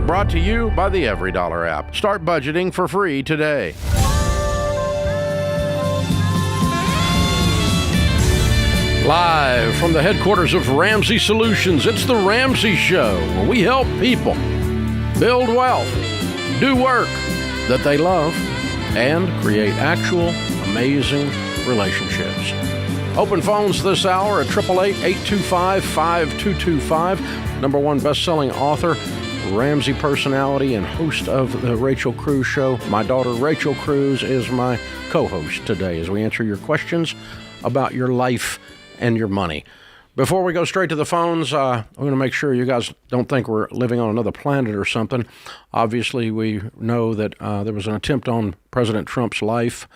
brought to you by the EveryDollar app. Start budgeting for free today. Live from the headquarters of Ramsey Solutions, it's The Ramsey Show, where we help people build wealth, do work that they love, and create actual amazing relationships. Open phones this hour at 888-825-5225. Number one best-selling author, Ramsey personality, and host of the Rachel Cruze Show. My daughter, Rachel Cruze, is my co-host today as we answer your questions about your life and your money. Before we go straight to the phones, I want to make sure you guys don't think we're living on another planet or something. Obviously, we know that there was an attempt on President Trump's life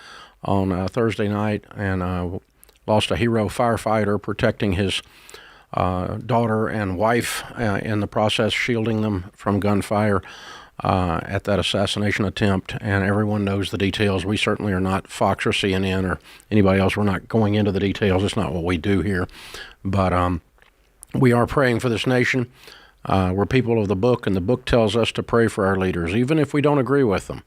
on Thursday night, and lost a hero firefighter protecting his daughter and wife in the process, shielding them from gunfire at that assassination attempt. And everyone knows the details. We certainly are not Fox or CNN or anybody else. We're not going into the details. It's not what we do here. But we are praying for this nation. We're people of the book, and the book tells us to pray for our leaders, even if we don't agree with them.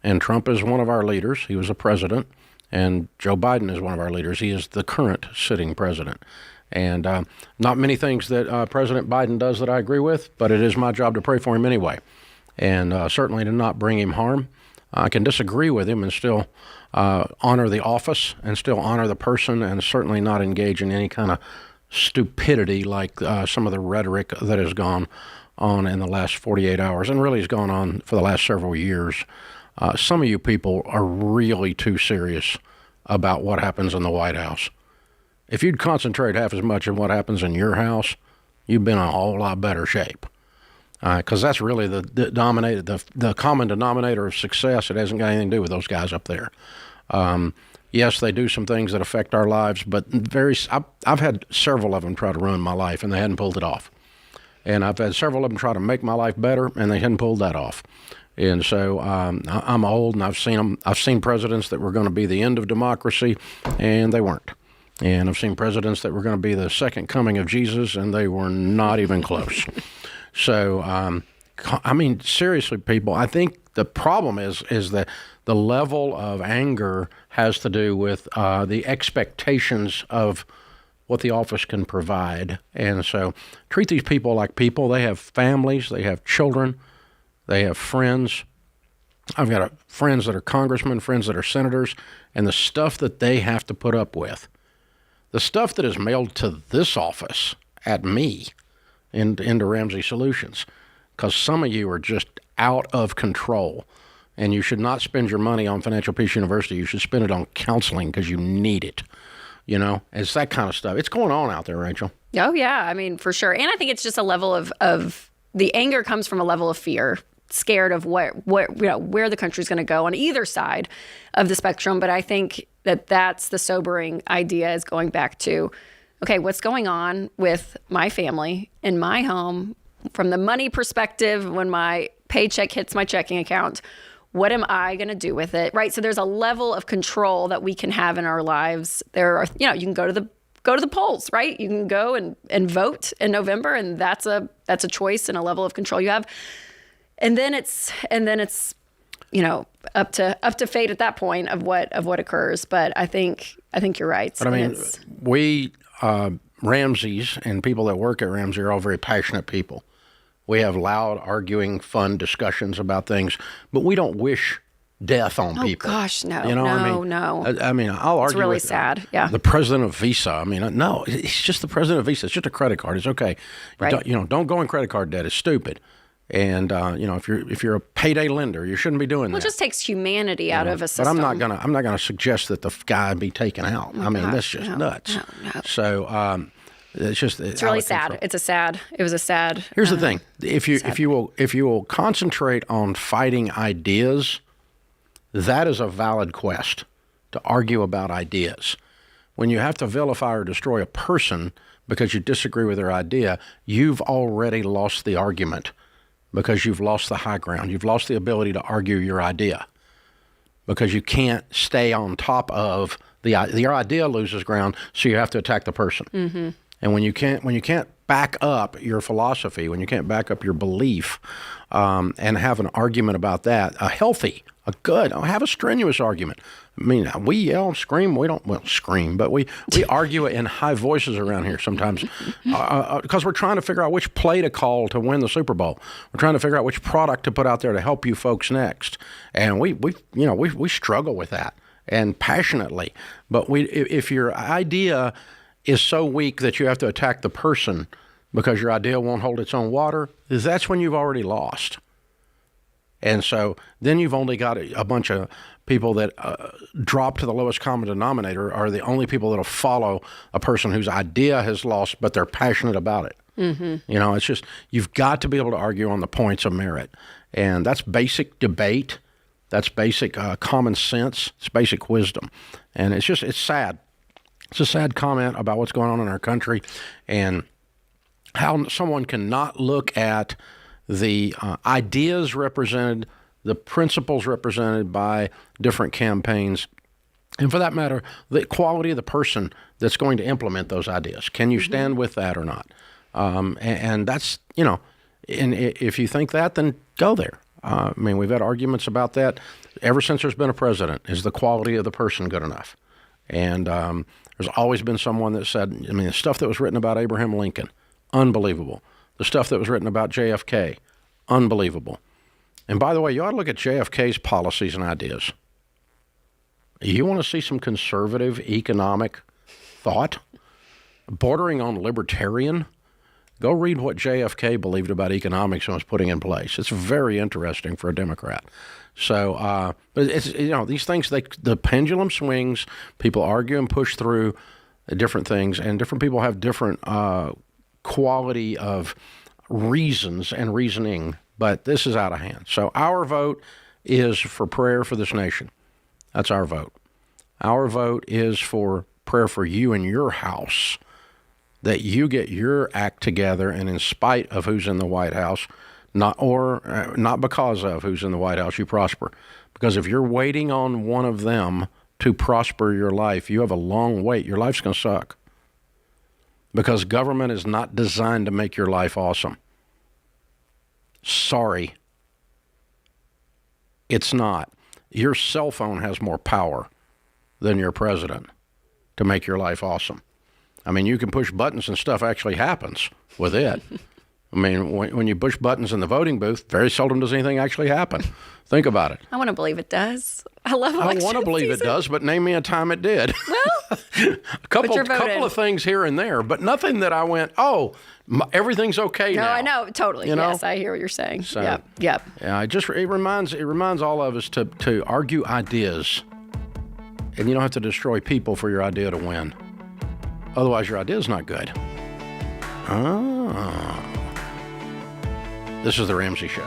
And Trump is one of our leaders. He was a president. And Joe Biden is one of our leaders. He is the current sitting president. And not many things that President Biden does that I agree with, but it is my job to pray for him anyway. And certainly to not bring him harm. I can disagree with him and still honor the office and still honor the person, and certainly not engage in any kind of stupidity like some of the rhetoric that has gone on in the last 48 hours and really has gone on for the last several years. Some of you people are really too serious about what happens in the White House. If you'd concentrate half as much on what happens in your house, you've been in a whole lot better shape. Because that's really the common denominator of success. It hasn't got anything to do with those guys up there. Yes, they do some things that affect our lives, but I've had several of them try to ruin my life, and they hadn't pulled it off. And I've had several of them try to make my life better, and they hadn't pulled that off. And so I'm old, and I've seen presidents that were going to be the end of democracy, and they weren't. And I've seen presidents that were going to be the second coming of Jesus, and they were not even close. So, I mean, seriously, people, I think the problem is that the level of anger has to do with the expectations of what the office can provide. And so treat these people like people. They have families, they have children, they have friends. I've got friends that are congressmen, friends that are senators, and the stuff that they have to put up with, the stuff that is mailed to this office at me into Ramsey Solutions, because some of you are just out of control, and you should not spend your money on Financial Peace University. You should spend it on counseling because you need it. You know, it's that kind of stuff. It's going on out there, Rachel. Oh, yeah. I mean, for sure. And I think it's just a level of the anger comes from a level of fear, scared of where the country's going to go on either side of the spectrum. But I think that's the sobering idea, is going back to, okay, what's going on with my family in my home from the money perspective? When my paycheck hits my checking account, what am I going to do with it? Right. So there's a level of control that we can have in our lives. There are, you can go to the polls, right? You can go and vote in November, and that's a choice and a level of control you have. And then it's up to fate at that point of what occurs. But I think you're right. But I mean, we Ramseys and people that work at Ramsey are all very passionate people. We have loud, arguing, fun discussions about things, but we don't wish death on people. Oh gosh, no, no. I mean, I'll argue. It's really with sad. Yeah. The president of Visa. I mean, no, it's just the president of Visa. It's just a credit card. It's okay. Right. Don't go in credit card debt. It's stupid. And if you're a payday lender, you shouldn't be doing that. Well, it just takes humanity out of a system. But I'm not gonna suggest that the guy be taken out. Oh, that's just nuts. No. So it's really sad. It was a sad. Here's the thing: if you will concentrate on fighting ideas, that is a valid quest to argue about ideas. When you have to vilify or destroy a person because you disagree with their idea, you've already lost the argument, because you've lost the high ground. You've lost the ability to argue your idea because you can't stay on top of your idea loses ground, so you have to attack the person. Mm-hmm. And when you can't back up your philosophy, when you can't back up your belief, and have an argument about that, have a strenuous argument. I mean, we yell, scream. We don't, scream, but we argue in high voices around here sometimes because we're trying to figure out which play to call to win the Super Bowl. We're trying to figure out which product to put out there to help you folks next. And we struggle with that, and passionately. But if your idea is so weak that you have to attack the person because your idea won't hold its own water, that's when you've already lost. And so then you've only got a bunch of people that drop to the lowest common denominator are the only people that'll follow a person whose idea has lost, but they're passionate about it. Mm-hmm. It's just, you've got to be able to argue on the points of merit. And that's basic debate. That's basic common sense. It's basic wisdom. And it's sad. It's a sad comment about what's going on in our country and how someone cannot look at the ideas represented, the principles represented by different campaigns, and for that matter, the quality of the person that's going to implement those ideas. Can you stand with that or not? And that's, and if you think that, then go there. We've had arguments about that ever since there's been a president. Is the quality of the person good enough? And there's always been someone that said, the stuff that was written about Abraham Lincoln, unbelievable. The stuff that was written about JFK, unbelievable. And by the way, you ought to look at JFK's policies and ideas. You want to see some conservative economic thought, bordering on libertarian? Go read what JFK believed about economics and was putting in place. It's very interesting for a Democrat. So, but it's, these things, the pendulum swings, people argue and push through different things, and different people have different quality of reasons and reasoning, but this is out of hand. So our vote is for prayer for this nation. That's our vote. Our vote is for prayer for you and your house, that you get your act together, and in spite of who's in the White House, not because of who's in the White House, you prosper. Because if you're waiting on one of them to prosper your life, you have a long wait. Your life's going to suck. Because government is not designed to make your life awesome. Sorry. It's not. Your cell phone has more power than your president to make your life awesome. You can push buttons and stuff actually happens with it. When you push buttons in the voting booth, very seldom does anything actually happen. Think about it. I want to believe it does. I love election I want to believe season. It does, but name me a time it did. Well, a couple of things here and there, but nothing that I went, everything's okay now. No, I know, totally. Yes, I hear what you're saying. So, yep. Yeah, it reminds all of us to argue ideas, and you don't have to destroy people for your idea to win. Otherwise, your idea is not good. This is The Ramsey Show.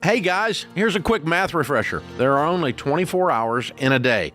Hey guys, here's a quick math refresher. There are only 24 hours in a day.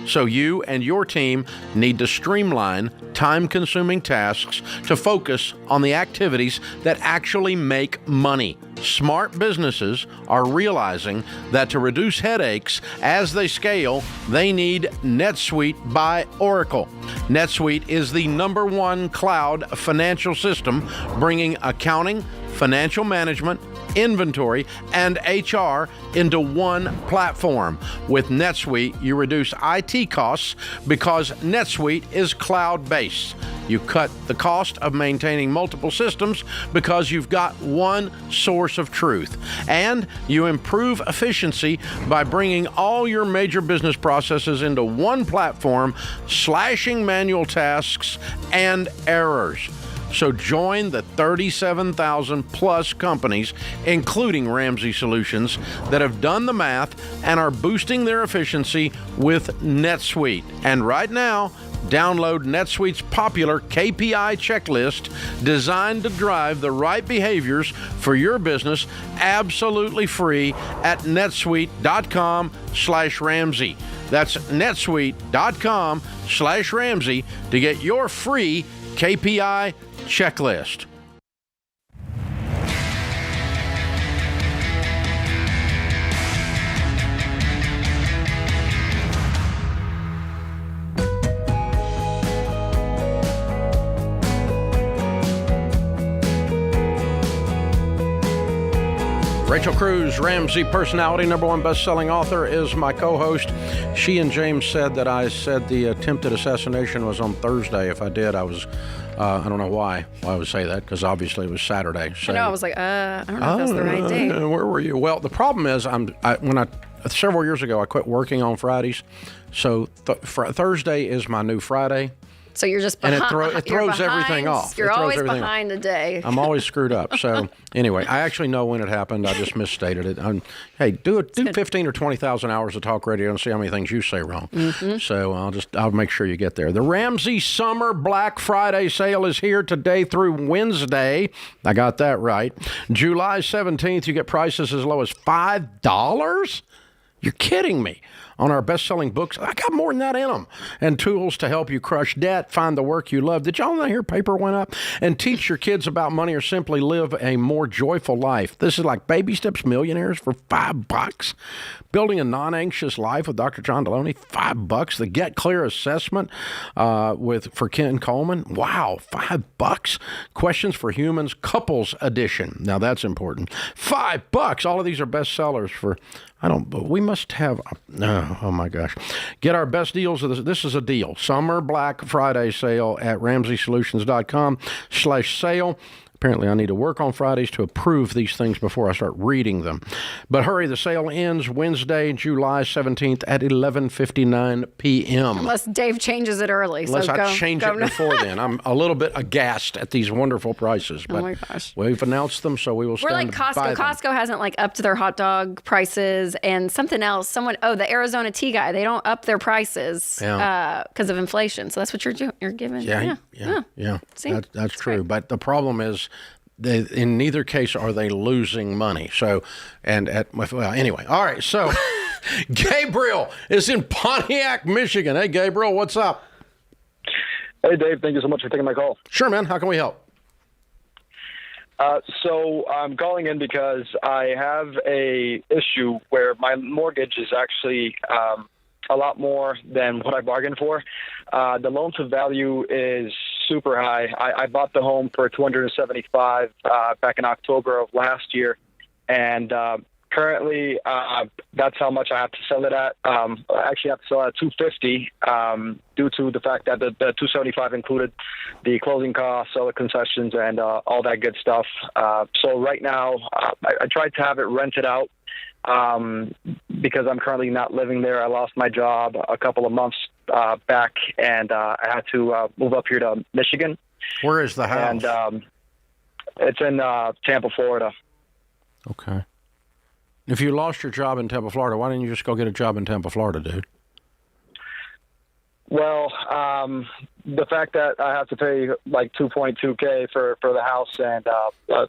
So you and your team need to streamline time-consuming tasks to focus on the activities that actually make money. Smart businesses are realizing that to reduce headaches as they scale, they need Netsuite by Oracle. Netsuite is the #1 cloud financial system, bringing accounting, financial management, inventory, and HR into one platform. With NetSuite, you reduce IT costs because NetSuite is cloud-based. You cut the cost of maintaining multiple systems because you've got one source of truth. And you improve efficiency by bringing all your major business processes into one platform, slashing manual tasks and errors. So join the 37,000 plus companies, including Ramsey Solutions, that have done the math and are boosting their efficiency with Netsuite. And right now, download Netsuite's popular KPI checklist designed to drive the right behaviors for your business absolutely free at netsuite.com/Ramsey. That's netsuite.com/Ramsey to get your free KPI checklist. Rachel Cruze, Ramsey personality, #1 best-selling author, is my co-host. She and James said that I said the attempted assassination was on Thursday. If I did, I was, I don't know why I would say that, because obviously it was Saturday. So, I know, I was like, I don't know if that's the right date. Where were you? Well, the problem is, several years ago, I quit working on Fridays. So Thursday is my new Friday. So you're just behind. And it throws everything off. You're always behind a day. I'm always screwed up. So anyway, I actually know when it happened. I just misstated it. Hey, do 15 or 20,000 hours of talk radio and see how many things you say wrong. Mm-hmm. So I'll make sure you get there. The Ramsey Summer Black Friday sale is here today through Wednesday. I got that right. July 17th, you get prices as low as $5. You're kidding me. On our best-selling books, I got more than that in them. And tools to help you crush debt, find the work you love. Did y'all know here paper went up? And teach your kids about money or simply live a more joyful life. This is like Baby Steps Millionaires for $5. Building a non-anxious life with Dr. John Deloney, $5. The Get Clear assessment for Ken Coleman. Wow, $5. Questions for Humans, Couples Edition. Now that's important. $5. All of these are bestsellers for... we must have, oh my gosh. Get our best deals of this. This is a deal. Summer Black Friday sale at RamseySolutions.com/sale. Apparently, I need to work on Fridays to approve these things before I start reading them. But hurry, the sale ends Wednesday, July 17th at 11:59 p.m. Unless Dave changes it early. Unless I change it before then. I'm a little bit aghast at these wonderful prices. But oh my gosh. We've announced them, so we will stand We're like Costco. by them. Costco hasn't upped their hot dog prices, and something else. The Arizona tea guy, they don't up their prices because of inflation. So that's what you're doing. You're giving. Yeah. See? That's true. Right. But the problem is, in neither case are they losing money. So, anyway. All right. So, Gabriel is in Pontiac, Michigan. Hey, Gabriel, what's up? Hey, Dave. Thank you so much for taking my call. Sure, man. How can we help? So I'm calling in because I have a issue where my mortgage is actually a lot more than what I bargained for. The loan to value is super high. I bought the home for $275 back in October of last year, and currently that's how much I have to sell it at. I actually have to sell it at $250 due to the fact that the $275 included the closing costs, all the concessions, and all that good stuff. So right now, I tried to have it rented out because I'm currently not living there. I lost my job a couple of months back, and I had to move up here to Michigan. Where is the house? And it's in Tampa, Florida. Okay. If you lost your job in Tampa, Florida, why didn't you just go get a job in Tampa, Florida, dude? Well, the fact that I have to pay like $2.2K for the house and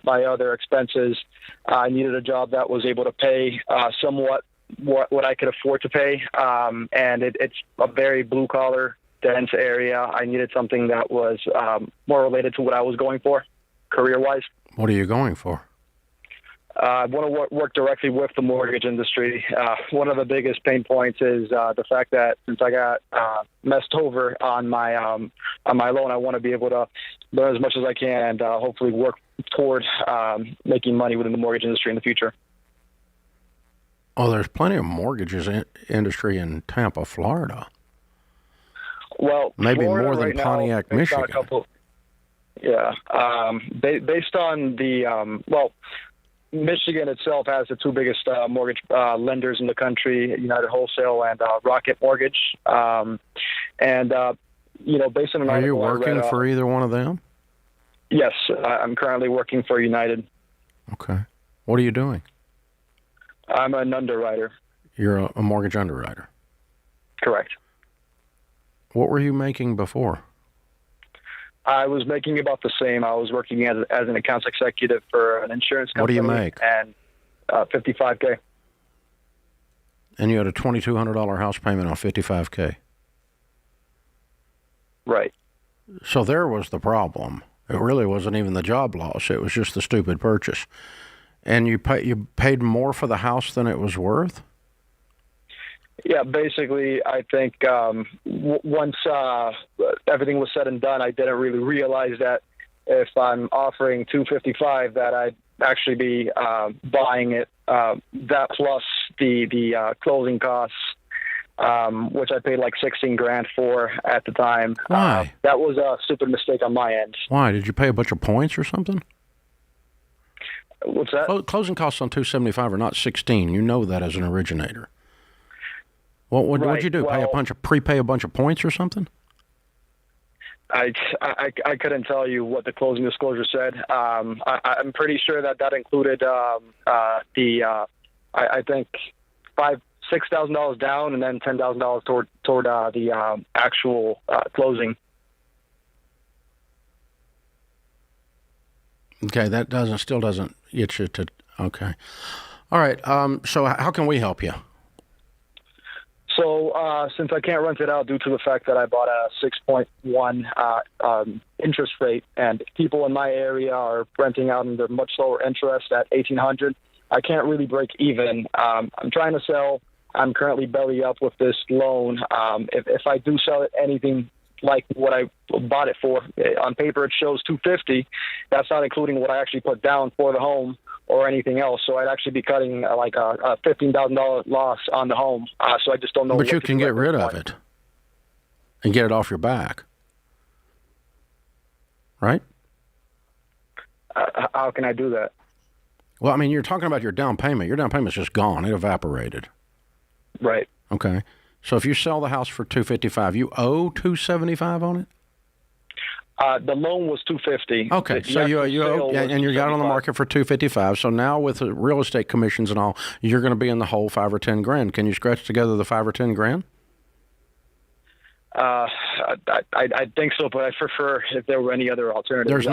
my other expenses, I needed a job that was able to pay somewhat what I could afford to pay. And it's a very blue-collar, dense area. I needed something that was more related to what I was going for, career-wise. What are you going for? I want to work directly with the mortgage industry. One of the biggest pain points is the fact that since I got messed over on my loan, I want to be able to learn as much as I can and hopefully work toward making money within the mortgage industry in the future. Oh, there's plenty of mortgages industry in Tampa, Florida. Well, maybe Florida more than right Pontiac, now, Michigan. Based on the Michigan itself has the two biggest mortgage lenders in the country, United Wholesale and Rocket Mortgage. Based on an Are you article I working read, for either one of them? Yes, I'm currently working for United. Okay. What are you doing? I'm an underwriter. You're a mortgage underwriter. Correct. What were you making before? I was making about the same. I was working as an accounts executive for an insurance company. What do you make? And $55K. And you had a $2,200 house payment on $55K. Right. So there was the problem. It really wasn't even the job loss. It was just the stupid purchase. And you paid more for the house than it was worth? Yeah, basically, I think once everything was said and done, I didn't really realize that if I'm offering $255, that I'd actually be buying it. That plus the closing costs, which I paid like $16,000 for at the time. Why? That was a stupid mistake on my end. Why? Did you pay a bunch of points or something? What's that? Closing costs on $275 are not $16. You know that as an originator. What'd you do? Well, Prepay a bunch of points or something? I couldn't tell you what the closing disclosure said. I'm pretty sure that included I think $6,000 down and then $10,000 toward the actual closing. Okay, that still doesn't get you to. Okay, all right. So how can we help you? So since I can't rent it out due to the fact that I bought a 6.1 interest rate, and people in my area are renting out under much lower interest at $1,800, I can't really break even. I'm trying to sell. I'm currently belly up with this loan. If I do sell it anything like what I bought it for, on paper it shows $250. That's not including what I actually put down for the home or anything else. So I'd actually be cutting like a $15,000 loss on the home. So I just don't know. But you can get rid of it and get it off your back, right? How can I do that? Well, I mean, you're talking about your down payment. Your down payment's just gone. It evaporated. Right. Okay. So if you sell the house for $255, you owe $275 on it? The loan was $250. Okay, so you owe, and you got it on the market for $255. So now with the real estate commissions and all, you're going to be in the hole $5,000 or $10,000. Can you scratch together the $5,000 or $10,000? I think so, but I prefer if there were any other alternatives. There's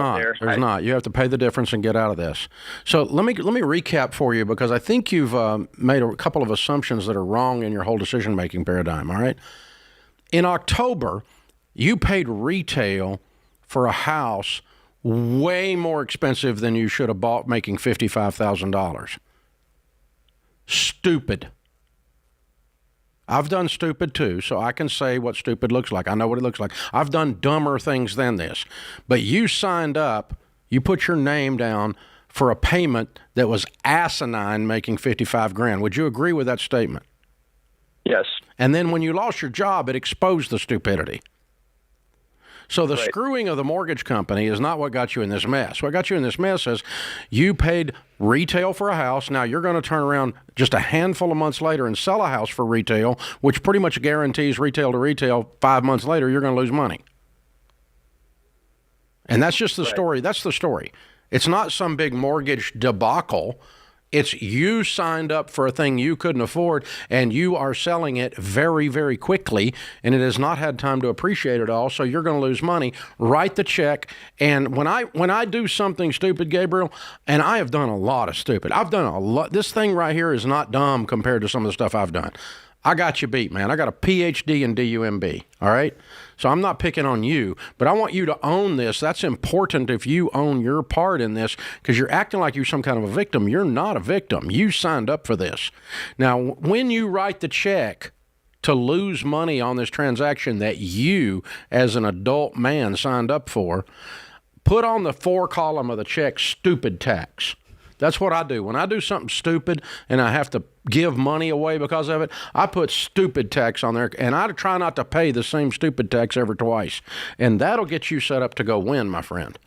not. You have to pay the difference and get out of this. So let me recap for you, because I think you've made a couple of assumptions that are wrong in your whole decision-making paradigm, all right? In October, you paid retail for a house way more expensive than you should have bought, making $55,000. Stupid. I've done stupid too, so I can say what stupid looks like. I know what it looks like. I've done dumber things than this. But you signed up, you put your name down for a payment that was asinine, making $55,000. Would you agree with that statement? Yes. And then when you lost your job, it exposed the stupidity. So the screwing of the mortgage company is not what got you in this mess. What got you in this mess is you paid retail for a house. Now you're going to turn around just a handful of months later and sell a house for retail, which pretty much guarantees retail to retail 5 months later you're going to lose money. And that's just the story. That's the story. It's not some big mortgage debacle. It's you signed up for a thing you couldn't afford, and you are selling it very, very quickly, and it has not had time to appreciate it all, so you're going to lose money. Write the check. And when I do something stupid, Gabriel, and I have done a lot of stupid. I've done a lot. This thing right here is not dumb compared to some of the stuff I've done. I got you beat, man. I got a PhD in DUMB, all right? So I'm not picking on you, but I want you to own this. That's important if you own your part in this, because you're acting like you're some kind of a victim. You're not a victim. You signed up for this. Now, when you write the check to lose money on this transaction that you, as an adult man, signed up for, put on the 4 column of the check stupid tax. That's what I do. When I do something stupid and I have to give money away because of it, I put stupid tax on there, and I try not to pay the same stupid tax every twice. And that'll get you set up to go win, my friend.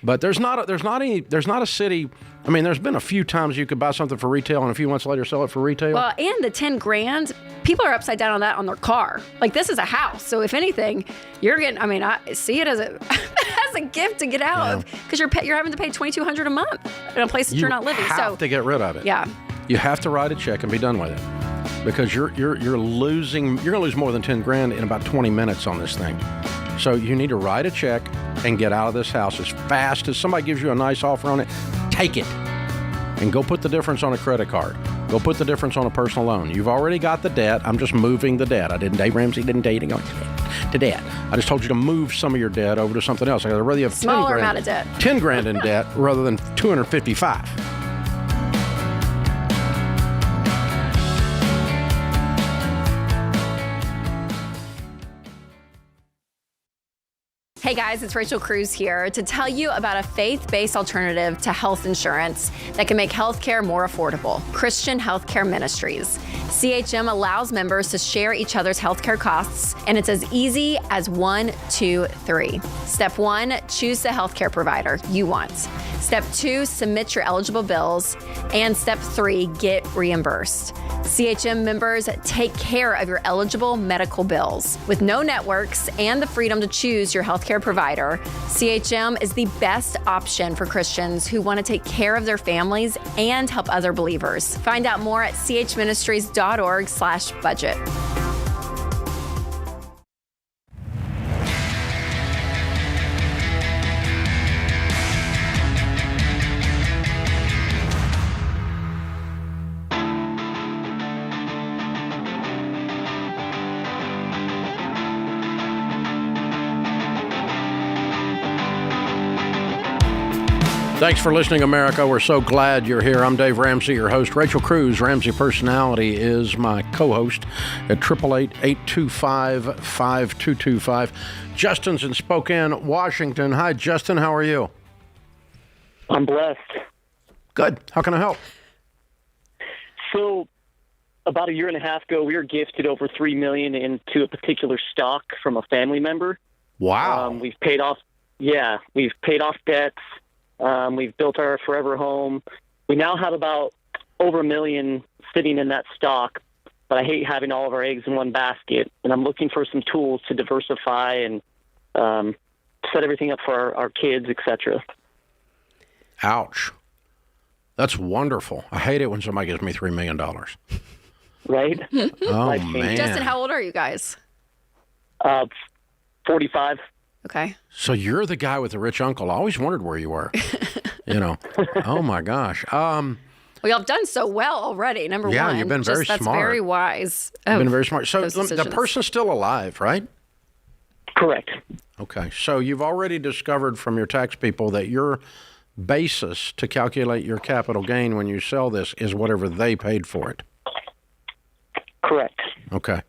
But there's not a city. I mean, there's been a few times you could buy something for retail and a few months later sell it for retail. Well, and the $10,000, people are upside down on that on their car. Like, this is a house. So if anything, you're getting, I mean, I see it as a is a gift to get out of, because you're having to pay $2,200 a month in a place that you're not living. You have to get rid of it. Yeah. You have to write a check and be done with it, because you're losing. You're going to lose more than $10,000 in about 20 minutes on this thing. So you need to write a check and get out of this house as fast as somebody gives you a nice offer on it. Take it and go put the difference on a credit card. Go put the difference on a personal loan. You've already got the debt. I'm just moving the debt. Dave Ramsey didn't tell you to go to debt. I just told you to move some of your debt over to something else. I'd rather you have Smaller amount of debt. $10,000 in debt rather than $255,000. Hey guys, it's Rachel Cruze here to tell you about a faith-based alternative to health insurance that can make healthcare more affordable. Christian Healthcare Ministries. CHM allows members to share each other's healthcare costs, and it's as easy as 1, 2, 3. Step 1, choose the healthcare provider you want. Step 2, submit your eligible bills. And step 3, get reimbursed. CHM members take care of your eligible medical bills. With no networks and the freedom to choose your healthcare provider, CHM is the best option for Christians who want to take care of their families and help other believers. Find out more at chministries.org/budget. Thanks for listening, America. We're so glad you're here. I'm Dave Ramsey, your host. Rachel Cruze, Ramsey Personality, is my co-host at 888-825-5225. Justin's in Spokane, Washington. Hi, Justin. How are you? I'm blessed. Good. How can I help? So, about a year and a half ago, we were gifted over $3 million into a particular stock from a family member. Wow. We've paid off debts. We've built our forever home. We now have about over $1 million sitting in that stock, but I hate having all of our eggs in one basket, and I'm looking for some tools to diversify and set everything up for our kids, etc. Ouch. That's wonderful. I hate it when somebody gives me $3 million. Right? Oh, man. Justin, how old are you guys? 45. Okay. So you're the guy with the rich uncle. I always wondered where you were. Oh, my gosh. Well, y'all have done so well already, number one. Yeah, you've been very that's smart. That's very wise. You've been very smart. So the person's still alive, right? Correct. Okay. So you've already discovered from your tax people that your basis to calculate your capital gain when you sell this is whatever they paid for it. Correct. Okay.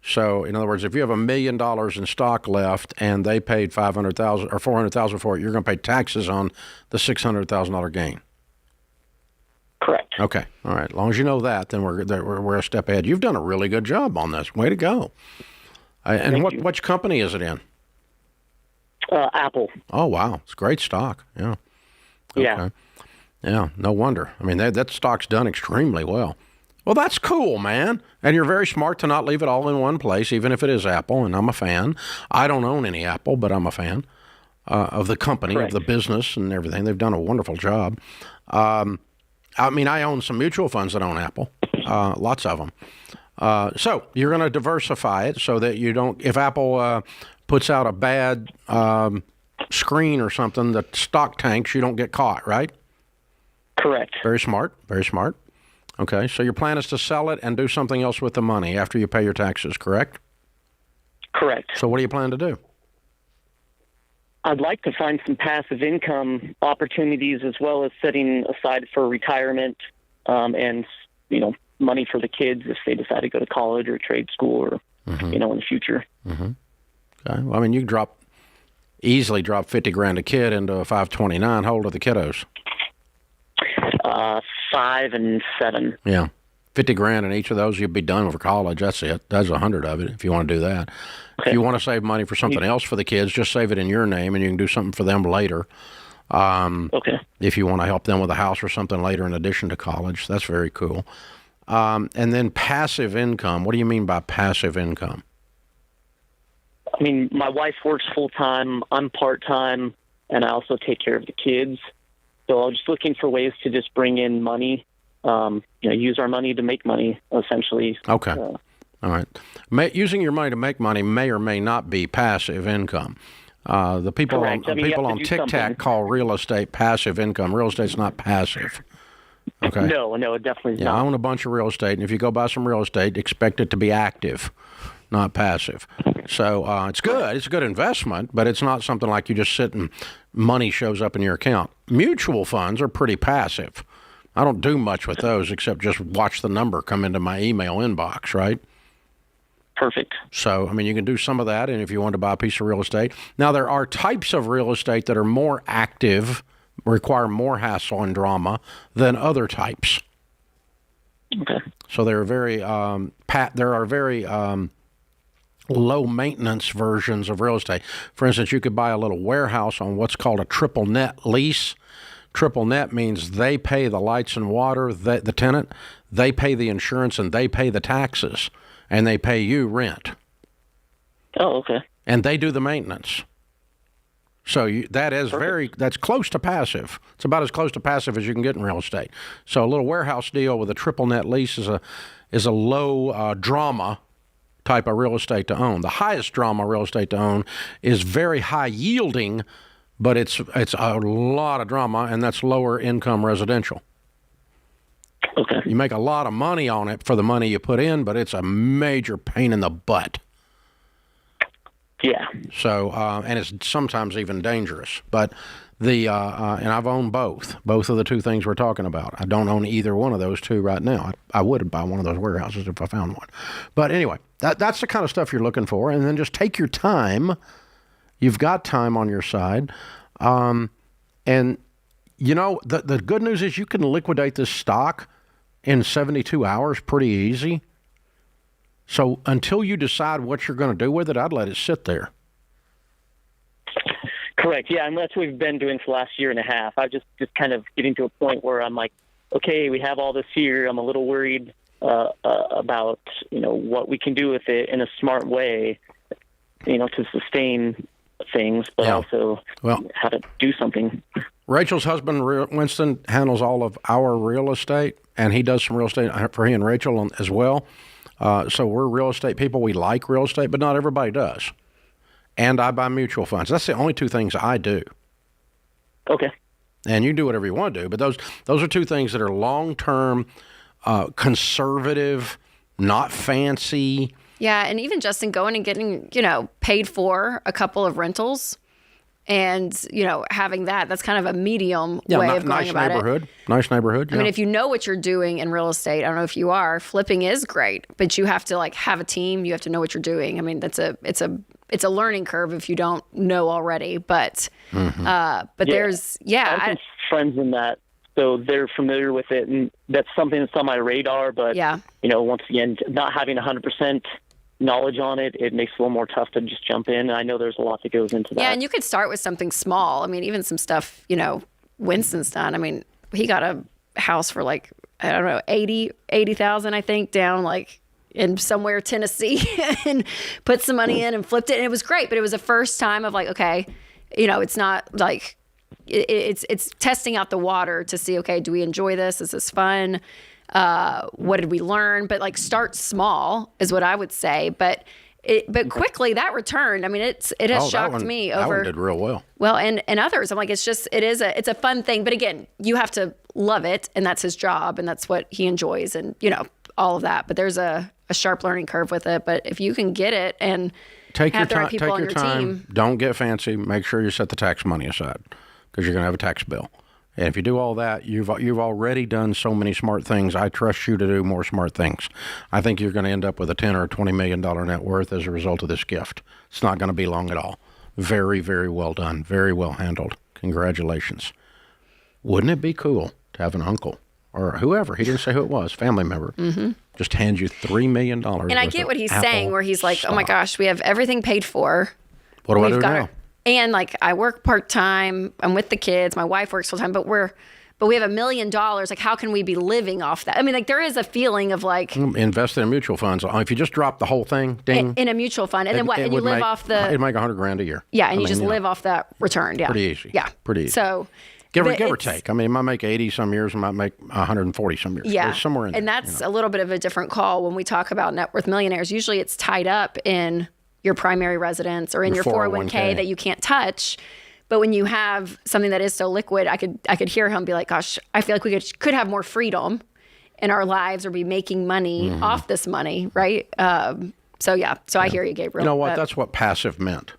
So, in other words, if you have $1 million in stock left and they paid $500,000 or $400,000 for it, you're going to pay taxes on the $600,000 gain. Correct. Okay. All right. As long as you know that, then we're a step ahead. You've done a really good job on this. Way to go. And which company is it in? Apple. Oh, wow. It's great stock. Yeah. Okay. Yeah. Yeah. No wonder. I mean, that stock's done extremely well. Well, that's cool, man. And you're very smart to not leave it all in one place, even if it is Apple, and I'm a fan. I don't own any Apple, but I'm a fan of the company, Correct. of the business and everything. They've done a wonderful job. I mean, I own some mutual funds that own Apple, lots of them. So you're going to diversify it so that you don't, if Apple puts out a bad screen or something that stock tanks, you don't get caught, right? Correct. Very smart, very smart. Okay, so your plan is to sell it and do something else with the money after you pay your taxes, correct? Correct. So what do you plan to do? I'd like to find some passive income opportunities as well as setting aside for retirement and, money for the kids if they decide to go to college or trade school or, in the future. Mm-hmm. Okay, well, I mean, you easily drop $50,000 a kid into a 529. How old are the kiddos? 5 and 7. Yeah. $50,000 in each of those, you'll be done for college. That's it. That's 100 of it if you want to do that. Okay. If you want to save money for something else for the kids, just save it in your name and you can do something for them later. Okay. If you want to help them with a house or something later in addition to college, that's very cool. And then passive income. What do you mean by passive income? I mean, my wife works full-time, I'm part-time, and I also take care of the kids. So I'm just looking for ways to just bring in money, use our money to make money, essentially. Okay. All right. Using your money to make money may or may not be passive income. The people on TikTok call real estate passive income. Real estate's not passive. Okay. No, it definitely is not. I own a bunch of real estate, and if you go buy some real estate, expect it to be active, not passive. So it's good. It's a good investment, but it's not something like you just sit and money shows up in your account. Mutual funds are pretty passive. I don't do much with those except just watch the number come into my email inbox, right? Perfect. So, I mean, you can do some of that, and if you want to buy a piece of real estate. Now, there are types of real estate that are more active, require more hassle and drama than other types. Okay. So there are very low maintenance versions of real estate. For instance, you could buy a little warehouse on what's called a triple net lease. Triple net means they pay the lights and water, the tenant, they pay the insurance, and they pay the taxes, and they pay you rent. Oh, okay. And they do the maintenance. So that's close to passive. It's about as close to passive as you can get in real estate. So a little warehouse deal with a triple net lease is a low drama type of real estate to own. The highest drama real estate to own is very high yielding, but it's a lot of drama, and that's lower income residential. Okay. You make a lot of money on it for the money you put in, but it's a major pain in the butt. Yeah. So, and it's sometimes even dangerous. But and I've owned both of the two things we're talking about. I don't own either one of those two right now. I would buy one of those warehouses if I found one. But anyway, that's the kind of stuff you're looking for. And then just take your time. You've got time on your side. And, the good news is you can liquidate this stock in 72 hours pretty easy. So until you decide what you're going to do with it, I'd let it sit there. Correct. Yeah, and that's what we've been doing for the last year and a half. I'm just kind of getting to a point where I'm like, okay, we have all this here. I'm a little worried about what we can do with it in a smart way, to sustain things, but also how to do something. Rachel's husband, Winston, handles all of our real estate, and he does some real estate for he and Rachel as well. So we're real estate people. We like real estate, but not everybody does. And I buy mutual funds. That's the only two things I do. Okay. And you can do whatever you want to do, but those are two things that are long-term, conservative, not fancy. Yeah, and even Justin going and getting, paid for a couple of rentals and, having that's kind of a medium way of going about it. Nice neighborhood. I mean, if you know what you're doing in real estate, I don't know if you are, flipping is great, but you have to have a team. You have to know what you're doing. I mean, it's a learning curve if you don't know already, but there's, I have friends in that, so they're familiar with it, and that's something that's on my radar, but, once again, not having 100% knowledge on it, it makes it a little more tough to just jump in. And I know there's a lot that goes into that. Yeah, and you could start with something small. I mean, even some stuff, Winston's done. I mean, he got a house for 80,000, I think, down in somewhere Tennessee and put some money in and flipped it. And it was great, but it was the first time of okay, it's not it's testing out the water to see, okay, do we enjoy this? Is this fun? What did we learn? But start small is what I would say. But quickly that returned. I mean, it has shocked me over. That one did real well. Well, and others. I'm like, it's a fun thing. But again, you have to love it, and that's his job, and that's what he enjoys, and all of that. But there's a sharp learning curve with it. But if you can get it and have the right people on your team, don't get fancy. Make sure you set the tax money aside because you're going to have a tax bill. And if you do all that, you've already done so many smart things. I trust you to do more smart things. I think you're going to end up with a $10 or $20 million net worth as a result of this gift. It's not going to be long at all. Very, very well done. Very well handled. Congratulations. Wouldn't it be cool to have an uncle or whoever, he didn't say who it was, family member, just hand you $3 million. And I get what he's saying, where he's like, oh my gosh, we have everything paid for. What do I do now? And I work part-time, I'm with the kids, my wife works full-time, but but we have $1 million. Like, how can we be living off that? I mean, like, there is a feeling of like invested in mutual funds. If you just drop the whole thing, ding, in a mutual fund, and then what? And you live off the. It'd make $100,000 a year. Yeah, and you just live off that return. Yeah, pretty easy. Yeah, pretty easy. So. Give or take. I mean, it might make 80 some years, it might make 140 some years. Yeah, it's somewhere in there. And that's a little bit of a different call when we talk about net worth millionaires. Usually, it's tied up in your primary residence or in your 401k that you can't touch. But when you have something that is so liquid, I could hear him be like, "Gosh, I feel like we could have more freedom in our lives or be making money off this money, right?" So I hear you, Gabriel. You know what? That's what passive meant.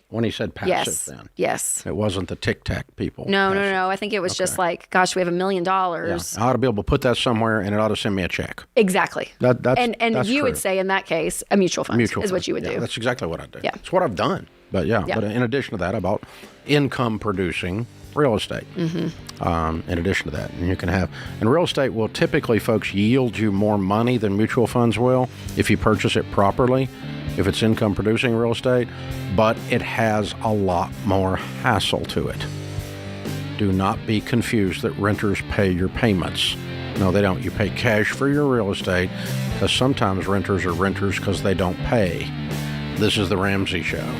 When he said passive then. Yes. It wasn't the tic-tac people. No. I think it was just like, gosh, we have $1 million. Yeah. I ought to be able to put that somewhere, and it ought to send me a check. Exactly. That's you true. would say in that case, a mutual fund is what you would do. That's exactly what I do. Yeah. It's what I've done. But but in addition to that, I bought income-producing real estate. In addition to that, and real estate will typically, folks, yield you more money than mutual funds will if you purchase it properly. If it's income producing real estate, but it has a lot more hassle to it. Do not be confused that renters pay your payments. No, they don't. You pay cash for your real estate, because sometimes renters are renters because they don't pay. This is The Ramsey Show.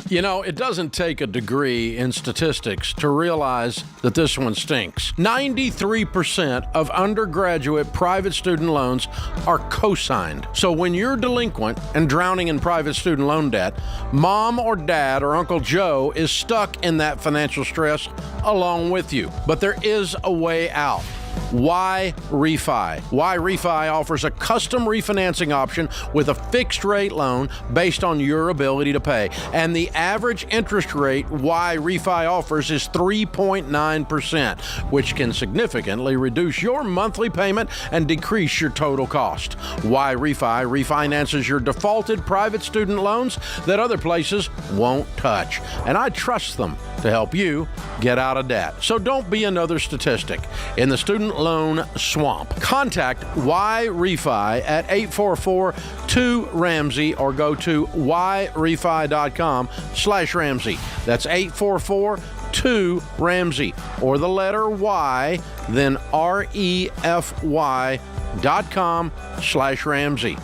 You know, it doesn't take a degree in statistics to realize that this one stinks. 93% of undergraduate private student loans are co-signed. So when you're delinquent and drowning in private student loan debt, mom or dad or Uncle Joe is stuck in that financial stress along with you. But there is a way out. Why Refi? Why Refi offers a custom refinancing option with a fixed rate loan based on your ability to pay. And the average interest rate Why Refi offers is 3.9%, which can significantly reduce your monthly payment and decrease your total cost. Why Refi refinances your defaulted private student loans that other places won't touch. And I trust them to help you get out of debt. So don't be another statistic in the student loan swamp. Contact Why Refi at 844-2-RAMSEY or go to whyrefi.com/Ramsey. That's 844-2-RAMSEY or the letter Y, then REFY.com/Ramsey.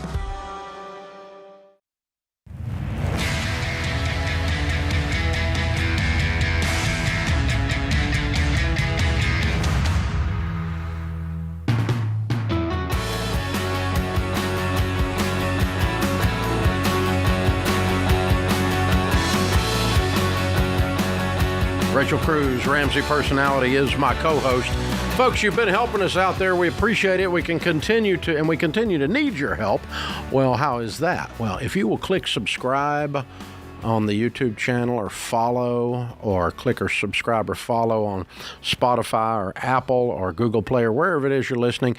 Rachel Cruze, Ramsey Personality, is my co-host. Folks, you've been helping us out there. We appreciate it. We continue to need your help. Well, how is that? Well, if you will click subscribe on the YouTube channel or follow, or click or subscribe or follow on Spotify or Apple or Google Play or wherever it is you're listening,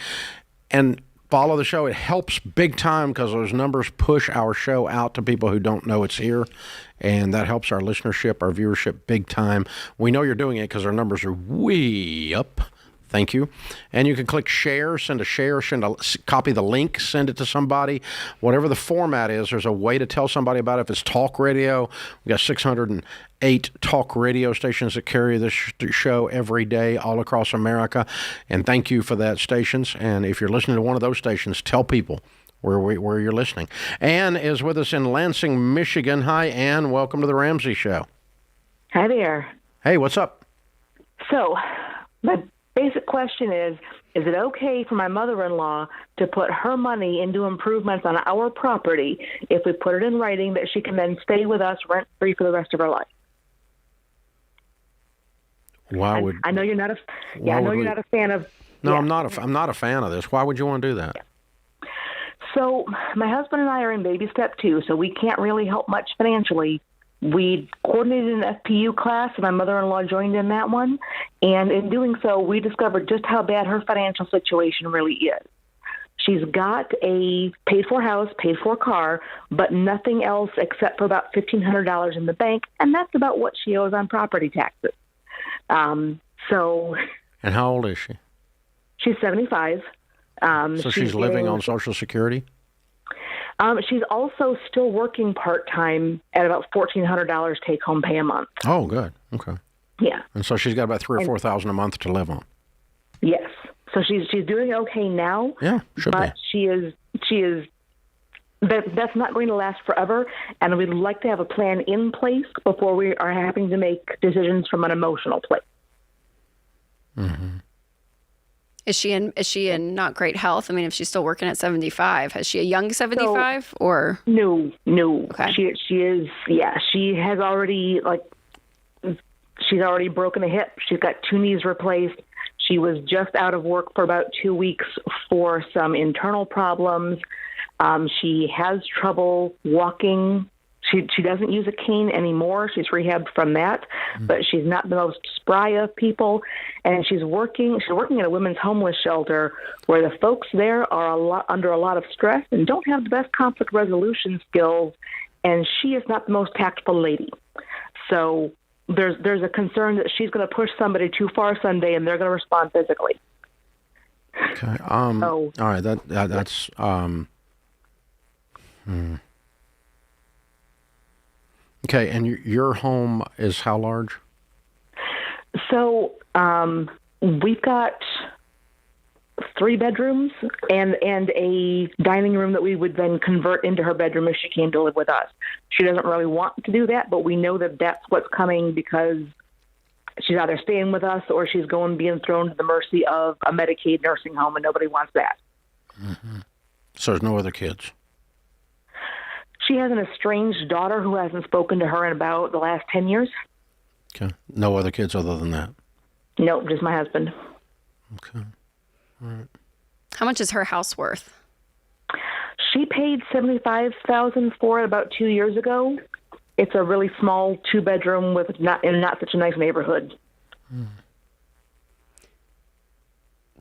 and follow the show. It helps big time because those numbers push our show out to people who don't know it's here. And that helps our listenership, our viewership big time. We know you're doing it because our numbers are way up. Thank you. And you can click share, copy the link, send it to somebody. Whatever the format is, there's a way to tell somebody about it. If it's talk radio, we've got 608 talk radio stations that carry this show every day all across America. And thank you for that, stations. And if you're listening to one of those stations, tell people where you're listening. Ann is with us in Lansing, Michigan. Hi, Ann. Welcome to the Ramsey Show. Hi there. Hey, what's up? So, my basic question is it okay for my mother-in-law to put her money into improvements on our property if we put it in writing that she can then stay with us rent-free for the rest of her life? I know you're not a fan of. No, yeah. I'm not a fan of this. Why would you want to do that? Yeah. So my husband and I are in baby step 2, so we can't really help much financially. We coordinated an FPU class, and my mother-in-law joined in that one. And in doing so, we discovered just how bad her financial situation really is. She's got a paid-for house, paid-for car, but nothing else except for about $1,500 in the bank, and that's about what she owes on property taxes. So. And how old is she? She's 75. So she's living on Social Security? She's also still working part-time at about $1,400 take-home pay a month. Oh, good. Okay. Yeah. And so she's got about $3,000 or $4,000 a month to live on. Yes. So she's doing okay now. Yeah, should but be. she is. That's not going to last forever, and we'd like to have a plan in place before we are having to make decisions from an emotional place. Mm-hmm. Is she in not great health? I mean, if she's still working at 75, has she a young 75 or? No. Okay. She is. Yeah, she has already she's already broken a hip. She's got 2 knees replaced. She was just out of work for about 2 weeks for some internal problems. She has trouble walking. She doesn't use a cane anymore. She's rehabbed from that, but she's not the most spry of people. And she's working at a women's homeless shelter where the folks there are under a lot of stress and don't have the best conflict resolution skills. And she is not the most tactful lady. So there's a concern that she's going to push somebody too far someday, and they're going to respond physically. Okay. All right. That's. Okay, and your home is how large? So we've got 3 bedrooms and a dining room that we would then convert into her bedroom if she came to live with us. She doesn't really want to do that, but we know that that's what's coming because she's either staying with us or she's being thrown to the mercy of a Medicaid nursing home, and nobody wants that. Mm-hmm. So there's no other kids? She has an estranged daughter who hasn't spoken to her in about the last 10 years. Okay. No other kids other than that? Nope, just my husband. Okay. All right. How much is her house worth? She paid $75,000 for it about 2 years ago. It's a really small 2-bedroom in not such a nice neighborhood.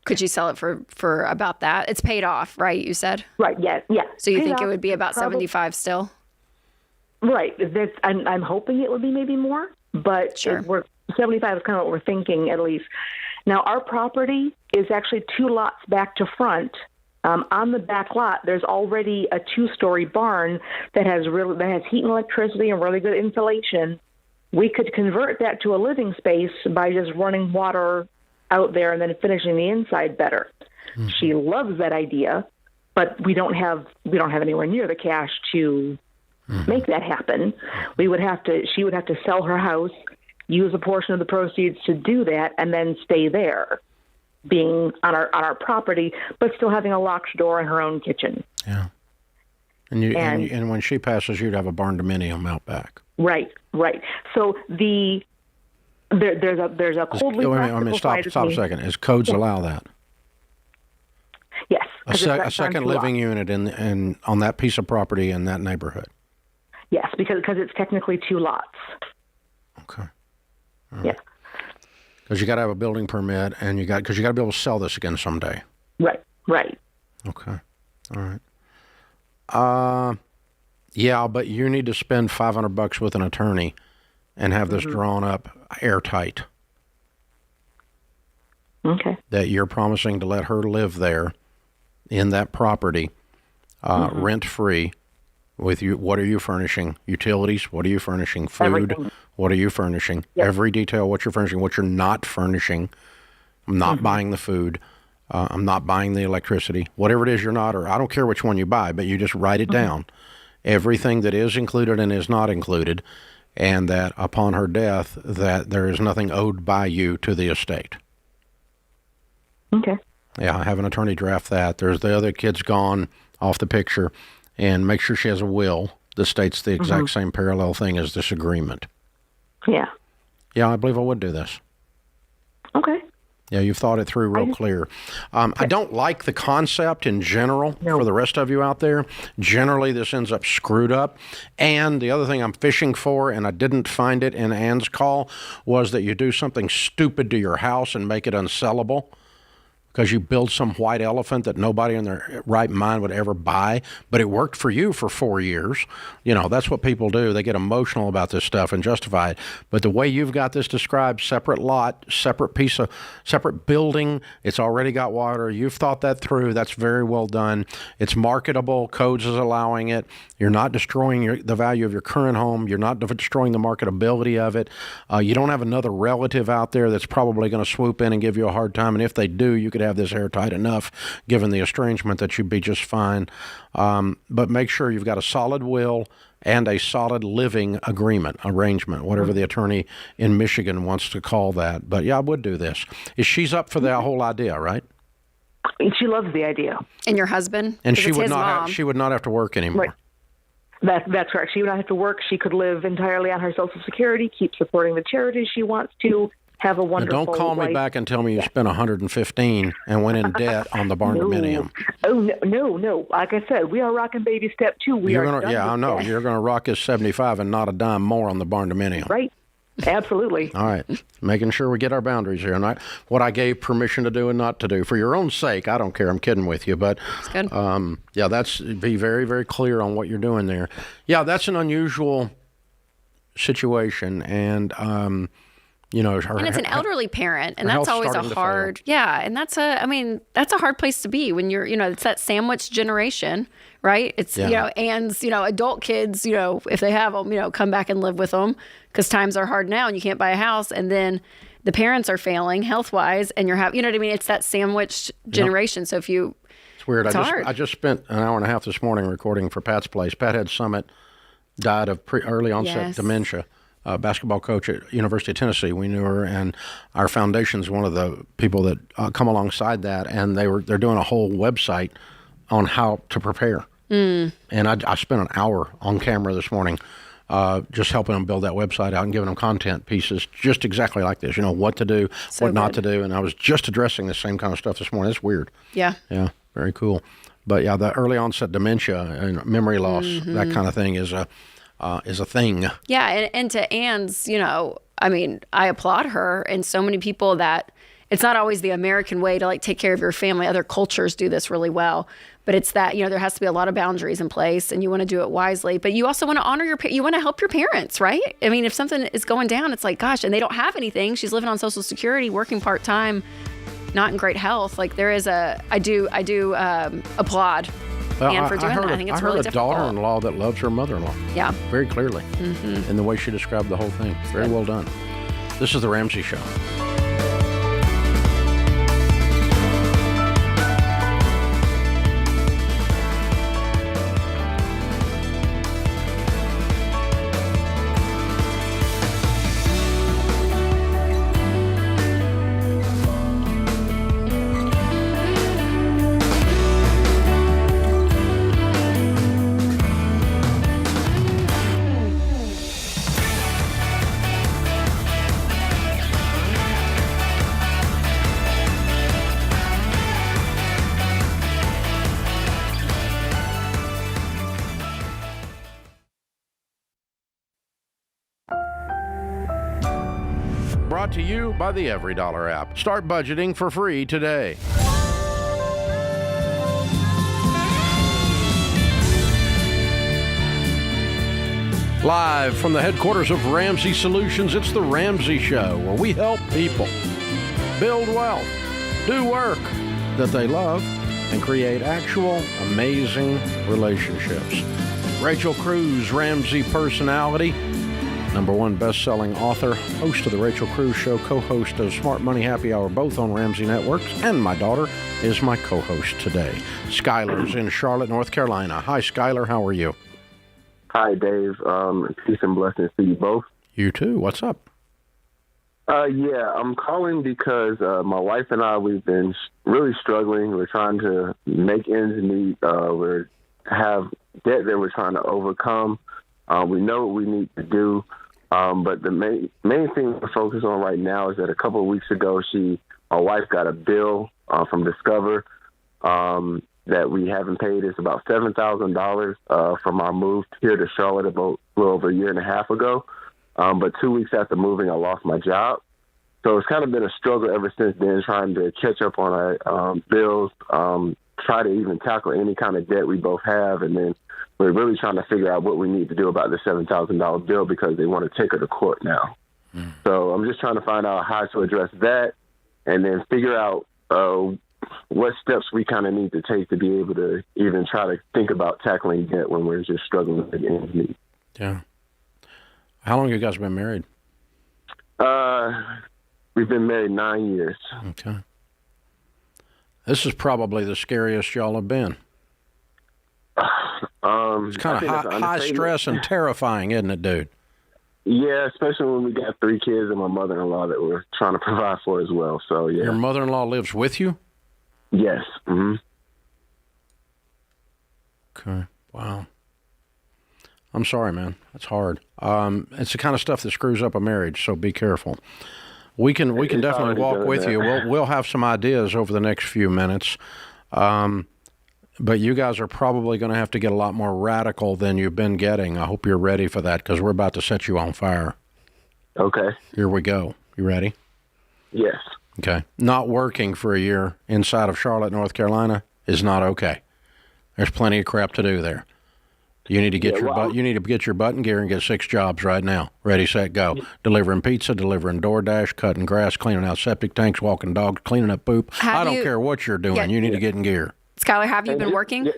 Could you sell it for about that? It's paid off, right? You said? Right. Yeah. So you paid think it off, would be about probably, 75 still? Right. I'm hoping it would be maybe more, but Sure. 75 is kind of what we're thinking at least. Now our property is actually 2 lots back to front. On the back lot, there's already a 2-story barn that has heat and electricity and really good insulation. We could convert that to a living space by just running water out there and then finishing the inside better. Mm-hmm. She loves that idea, but we don't have anywhere near the cash to make that happen. She would have to sell her house, use a portion of the proceeds to do that, and then stay there, being on our property, but still having a locked door and her own kitchen. Yeah. And when she passes, you'd have a barn dominium out back. Right. So there's a cold leaf. Stop a second. Does codes allow that? Yes. A second living unit in on that piece of property in that neighborhood. Yes, because it's technically 2 lots. Okay. Right. Yeah. Because you got to have a building permit, and because you got to be able to sell this again someday. Right. Okay. All right. Yeah, but you need to spend $500 with an attorney and have this drawn up airtight. Okay. That you're promising to let her live there in that property, rent-free. With you, what are you furnishing? Utilities, what are you furnishing? Food, everything. What are you furnishing? Yep. Every detail, what you're furnishing, what you're not furnishing. I'm not buying the food. I'm not buying the electricity. Whatever it is you're not, or I don't care which one you buy, but you just write it down. Everything that is included and is not included, and that upon her death, that there is nothing owed by you to the estate. Okay. Yeah, have an attorney draft that. There's the other kids gone off the picture. And make sure she has a will that states the exact same parallel thing as this agreement. Yeah. Yeah, I believe I would do this. Okay. Yeah, you've thought it through real clear. I don't like the concept in general for the rest of you out there. Generally, this ends up screwed up. And the other thing I'm fishing for, and I didn't find it in Ann's call, was that you do something stupid to your house and make it unsellable. because you build some white elephant that nobody in their right mind would ever buy, but it worked for you for 4 years. That's what people do. They get emotional about this stuff and justify it. But the way you've got this described, separate lot, separate building, it's already got water. You've thought that through. That's very well done. It's marketable. Codes is allowing it. You're not destroying the value of your current home. You're not destroying the marketability of it. You don't have another relative out there that's probably going to swoop in and give you a hard time. And if they do, you could have this airtight enough, given the estrangement, that you'd be just fine. But make sure you've got a solid will and a solid living arrangement, whatever the attorney in Michigan wants to call that. But yeah, I would do this. She's up for that whole idea, right? She loves the idea. And your husband? And she would not have to work anymore. Right. That's correct. She would not have to work. She could live entirely on her Social Security, keep supporting the charities she wants to, have a wonderful Now don't call me back and tell me you spent $115 and went in debt on the barn-dominium. Oh, no. Like I said, we are rocking baby step 2. I know. You're going to rock his 75 and not a dime more on the barn-dominium. Right. Absolutely. All right. Making sure we get our boundaries here. And what I gave permission to do and not to do. For your own sake, I don't care. I'm kidding with you. But, that's be very, very clear on what you're doing there. Yeah, that's an unusual situation. And, and it's an elderly parent, and that's always a hard, and that's a hard place to be when you're, it's that sandwich generation, right? It's, and, adult kids, if they have them, come back and live with them because times are hard now and you can't buy a house. And then the parents are failing health-wise and you're having, it's that sandwich generation. So it's weird. Hard. I just spent an hour and a half this morning recording for Pat's Place. Pat had Summit, died of early onset dementia. Basketball coach at University of Tennessee. We knew her, and our foundation's one of the people that come alongside that, and they're doing a whole website on how to prepare. And I spent an hour on camera this morning just helping them build that website out and giving them content pieces just exactly like this, what to do, what not to do. And I was just addressing the same kind of stuff this morning. It's weird. Yeah. Yeah, very cool. But yeah, the early onset dementia and memory loss, that kind of thing is a thing. Yeah, and to Ann's, I applaud her and so many people that it's not always the American way to take care of your family. Other cultures do this really well, but it's that, there has to be a lot of boundaries in place and you want to do it wisely, but you also want to honor you want to help your parents, right? If something is going down, it's like, gosh, and they don't have anything. She's living on Social Security, working part-time, not in great health. I do applaud Anne for doing that. I think it's really difficult. I heard a daughter-in-law that loves her mother-in-law. Yeah. Very clearly. In the way she described the whole thing. Very well done. This is The Ramsey Show. Brought to you by the EveryDollar app. Start budgeting for free today. Live from the headquarters of Ramsey Solutions, it's The Ramsey Show, where we help people build wealth, do work that they love, and create actual amazing relationships. Rachel Cruze, Ramsey personality, #1 best-selling author, host of The Rachel Cruze Show, co-host of Smart Money Happy Hour, both on Ramsey Networks, and my daughter is my co-host today. Skylar's in Charlotte, North Carolina. Hi, Skylar. How are you? Hi, Dave. Peace and blessings to you both. You too. What's up? I'm calling because my wife and I, we've been really struggling. We're trying to make ends meet. We have debt that we're trying to overcome. We know what we need to do, but the main thing we're focused on right now is that a couple of weeks ago, my wife got a bill from Discover that we haven't paid. It's about $7,000 from our move here to Charlotte about a little over a year and a half ago. But 2 weeks after moving, I lost my job. So So it's kind of been a struggle ever since then, trying to catch up on our bills, try to even tackle any kind of debt we both have. And then we're really trying to figure out what we need to do about the $7,000 bill because they want to take her to court now. So I'm just trying to find out how to address that and then figure out what steps we kind of need to take to be able to even try to think about tackling debt when we're just struggling with ends meet. Yeah. How long have you guys been married? We've been married 9 years. Okay. This is probably the scariest y'all have been. It's kind of high stress and terrifying, isn't it, dude? Yeah, especially when we got 3 kids and my mother-in-law that we're trying to provide for as well. So, yeah. Your mother-in-law lives with you? Yes. Mm-hmm. Okay. Wow. I'm sorry, man. That's hard. It's the kind of stuff that screws up a marriage, so be careful. We can definitely walk with you. We'll have some ideas over the next few minutes. But you guys are probably going to have to get a lot more radical than you've been getting. I hope you're ready for that because we're about to set you on fire. Okay. Here we go. You ready? Yes. Okay. Not working for a year inside of Charlotte, North Carolina is not okay. There's plenty of crap to do there. You need to get you need to get your butt in gear and get 6 jobs right now. Ready, set, go. Delivering pizza, delivering DoorDash, cutting grass, cleaning out septic tanks, walking dogs, cleaning up poop. I don't care what you're doing. You need to get in gear. Skylar, have you been working?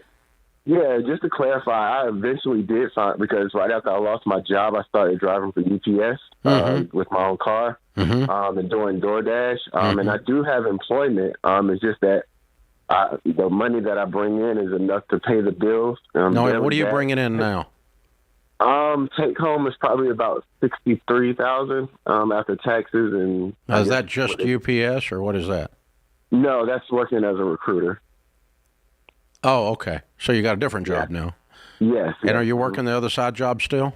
Yeah, just to clarify, I eventually did find, because right after I lost my job, I started driving for UPS with my own car and doing DoorDash. And I do have employment. It's just that the money that I bring in is enough to pay the bills. No, what are you bringing in now? Take home is probably about $63,000 after taxes and. Is that just UPS or what is that? No, that's working as a recruiter. Oh, okay. So you got a different job now. Yes. And are you working the other side job still?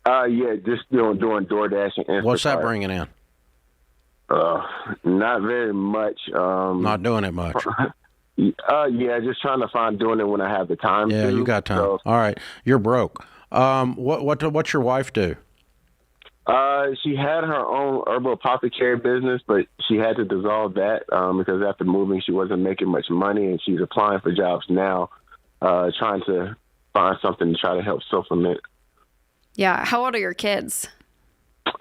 Yeah, just doing DoorDash and Instacart. What's that bringing in? Not very much. Not doing it much. Yeah, just trying to doing it when I have the time. Yeah, you got time. So, all right, you're broke. What's your wife do? She had her own herbal apothecary business, but she had to dissolve that because after moving, she wasn't making much money, and she's applying for jobs now, trying to find something to try to help supplement. Yeah. How old are your kids?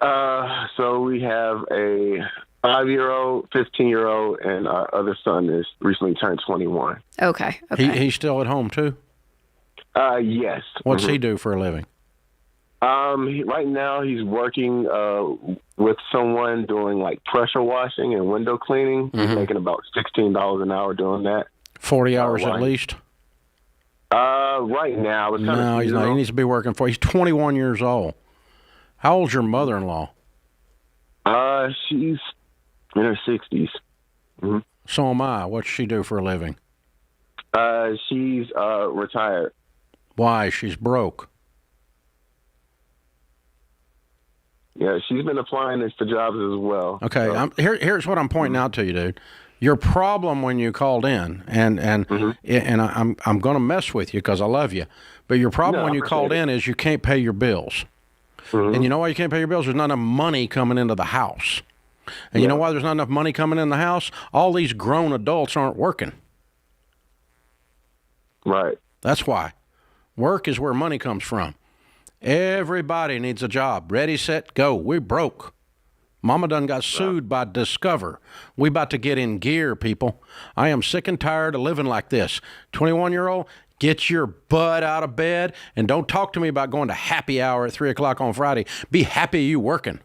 So we have a 5-year-old, 15-year-old, and our other son is recently turned 21. Okay. He's still at home too? Yes. What's he do for a living? Right now he's working with someone doing like pressure washing and window cleaning. He's making about $16 an hour doing that. 40 hours at least? Right now. It's no, he's not. He needs to be working he's 21 years old. How old's your mother-in-law? She's in her 60s. Mm-hmm. So am I. What's she do for a living? She's retired. Why? She's broke. Yeah, she's been applying for jobs as well. Okay, so. Here's what I'm pointing out to you, dude. Your problem when you called in, and I'm going to mess with you because I love you, but your problem when you called in is you can't pay your bills. And you know why you can't pay your bills? There's not enough money coming into the house. And you know why there's not enough money coming in the house? All these grown adults aren't working. Right. That's why. Work is where money comes from. Everybody needs a job. Ready, set, go. We're broke. Mama done got sued by Discover. We about to get in gear, people. I am sick and tired of living like this. 21-year-old, get your butt out of bed and don't talk to me about going to happy hour at 3 o'clock on Friday. Be happy you working.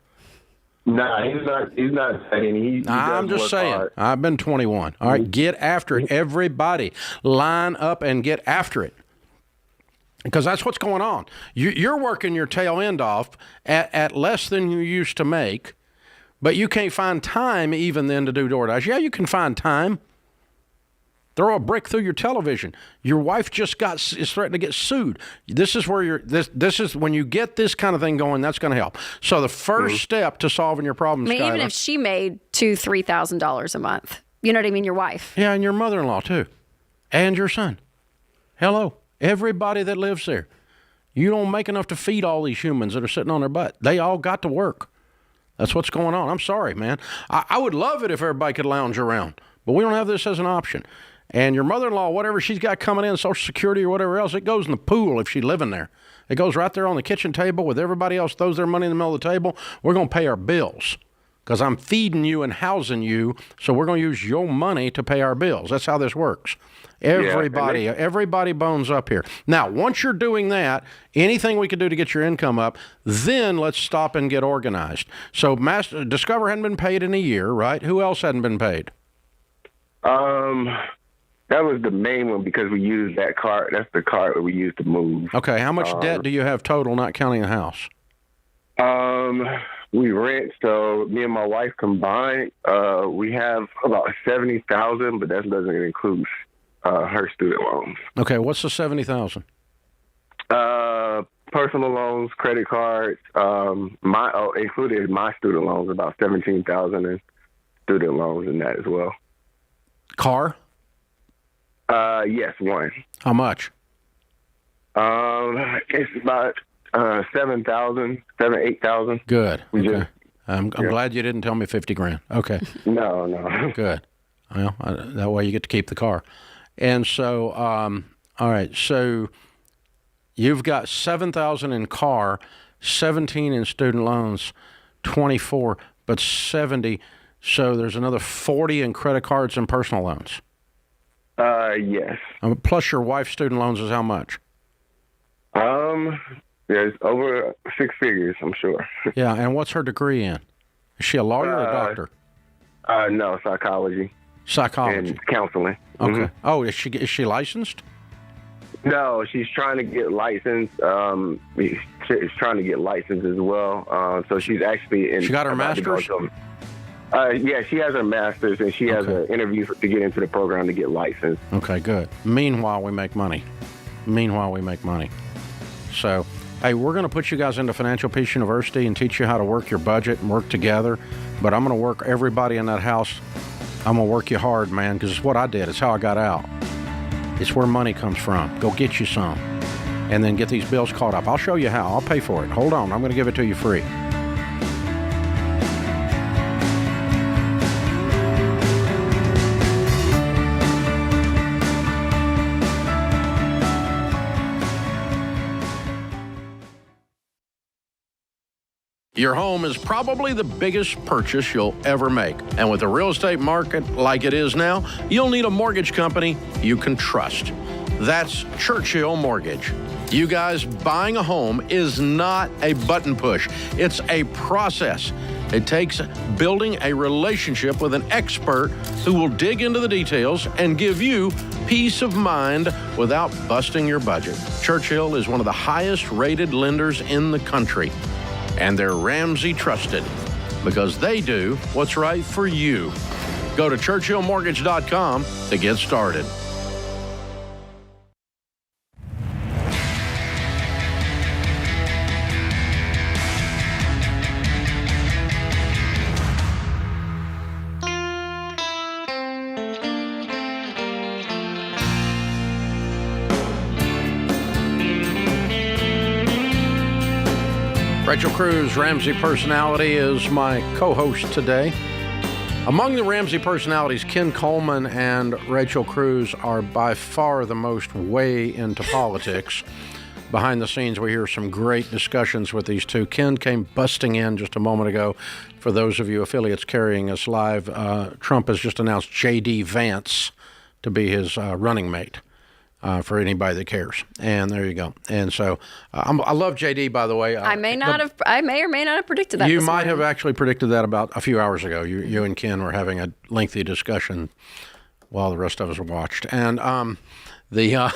Nah, he's not saying. I'm just saying. Hard. I've been 21. All right, get after it. Everybody, line up and get after it. Because that's what's going on. You're working your tail end off at less than you used to make, but you can't find time even then to do DoorDash. Yeah, you can find time. Throw a brick through your television. Your wife just is threatened to get sued. This is where this is when you get this kind of thing going. That's going to help. So the first step to solving your problems. I mean, even if she made $2,000-$3,000 a month, you know what I mean. Your wife. Yeah, and your mother-in-law too, and your son. Hello. Everybody that lives there. You don't make enough to feed all these humans that are sitting on their butt. They all got to work. That's what's going on. I'm sorry, man. I would love it if everybody could lounge around, but we don't have this as an option. And your mother-in-law, whatever she's got coming in, Social Security or whatever else, it goes in the pool if she's living there. It goes right there on the kitchen table with everybody else throws their money in the middle of the table. We're going to pay our bills because I'm feeding you and housing you, so we're going to use your money to pay our bills. That's how this works. Everybody bones up here. Now, once you're doing that, anything we can do to get your income up, then let's stop and get organized. So Discover hadn't been paid in a year, right? Who else hadn't been paid? That was the main one because we used that card. That's the card that we used to move. Okay, how much debt do you have total, not counting the house? We rent, so me and my wife combined, we have about $70,000, but that doesn't include her student loans. Okay, what's the $70,000? Personal loans, credit cards, included my student loans, about $17,000 in student loans in that as well. Car? Yes, one. How much? It's about $8,000. Good. Okay. I'm glad you didn't tell me $50,000. Okay. No. Good. Well, that way you get to keep the car. And so, all right. So you've got $7,000 in car, 17 in student loans, 24, but 70. So there's another 40 in credit cards and personal loans. Yes. Plus your wife's student loans is how much? There's over 6 figures, I'm sure. Yeah, and what's her degree in? Is she a lawyer or a doctor? No, psychology. Psychology. And counseling. Okay. Mm-hmm. Oh, is she licensed? No, she's trying to get licensed. She's trying to get licensed as well. So she's actually in. She got her master's? Yeah, she has her master's, and she has an interview to get into the program to get licensed. Okay, good. Meanwhile, we make money. So, hey, we're going to put you guys into Financial Peace University and teach you how to work your budget and work together. But I'm going to work everybody in that house. I'm going to work you hard, man, because it's what I did. It's how I got out. It's where money comes from. Go get you some. And then get these bills caught up. I'll show you how. I'll pay for it. Hold on. I'm going to give it to you free. Your home is probably the biggest purchase you'll ever make. And with the real estate market like it is now, you'll need a mortgage company you can trust. That's Churchill Mortgage. You guys, buying a home is not a button push. It's a process. It takes building a relationship with an expert who will dig into the details and give you peace of mind without busting your budget. Churchill is one of the highest rated lenders in the country. And they're Ramsey trusted because they do what's right for you. Go to churchillmortgage.com to get started. Rachel Cruze, Ramsey Personality, is my co-host today. Among the Ramsey personalities, Ken Coleman and Rachel Cruze are by far the most way into politics. Behind the scenes, we hear some great discussions with these two. Ken came busting in just a moment ago. For those of you affiliates carrying us live, Trump has just announced J.D. Vance to be his running mate. For anybody that cares. And there you go. And so I love JD, by the way. I may or may not have predicted that. You might have actually predicted that about a few hours ago. You and Ken were having a lengthy discussion while the rest of us watched. And the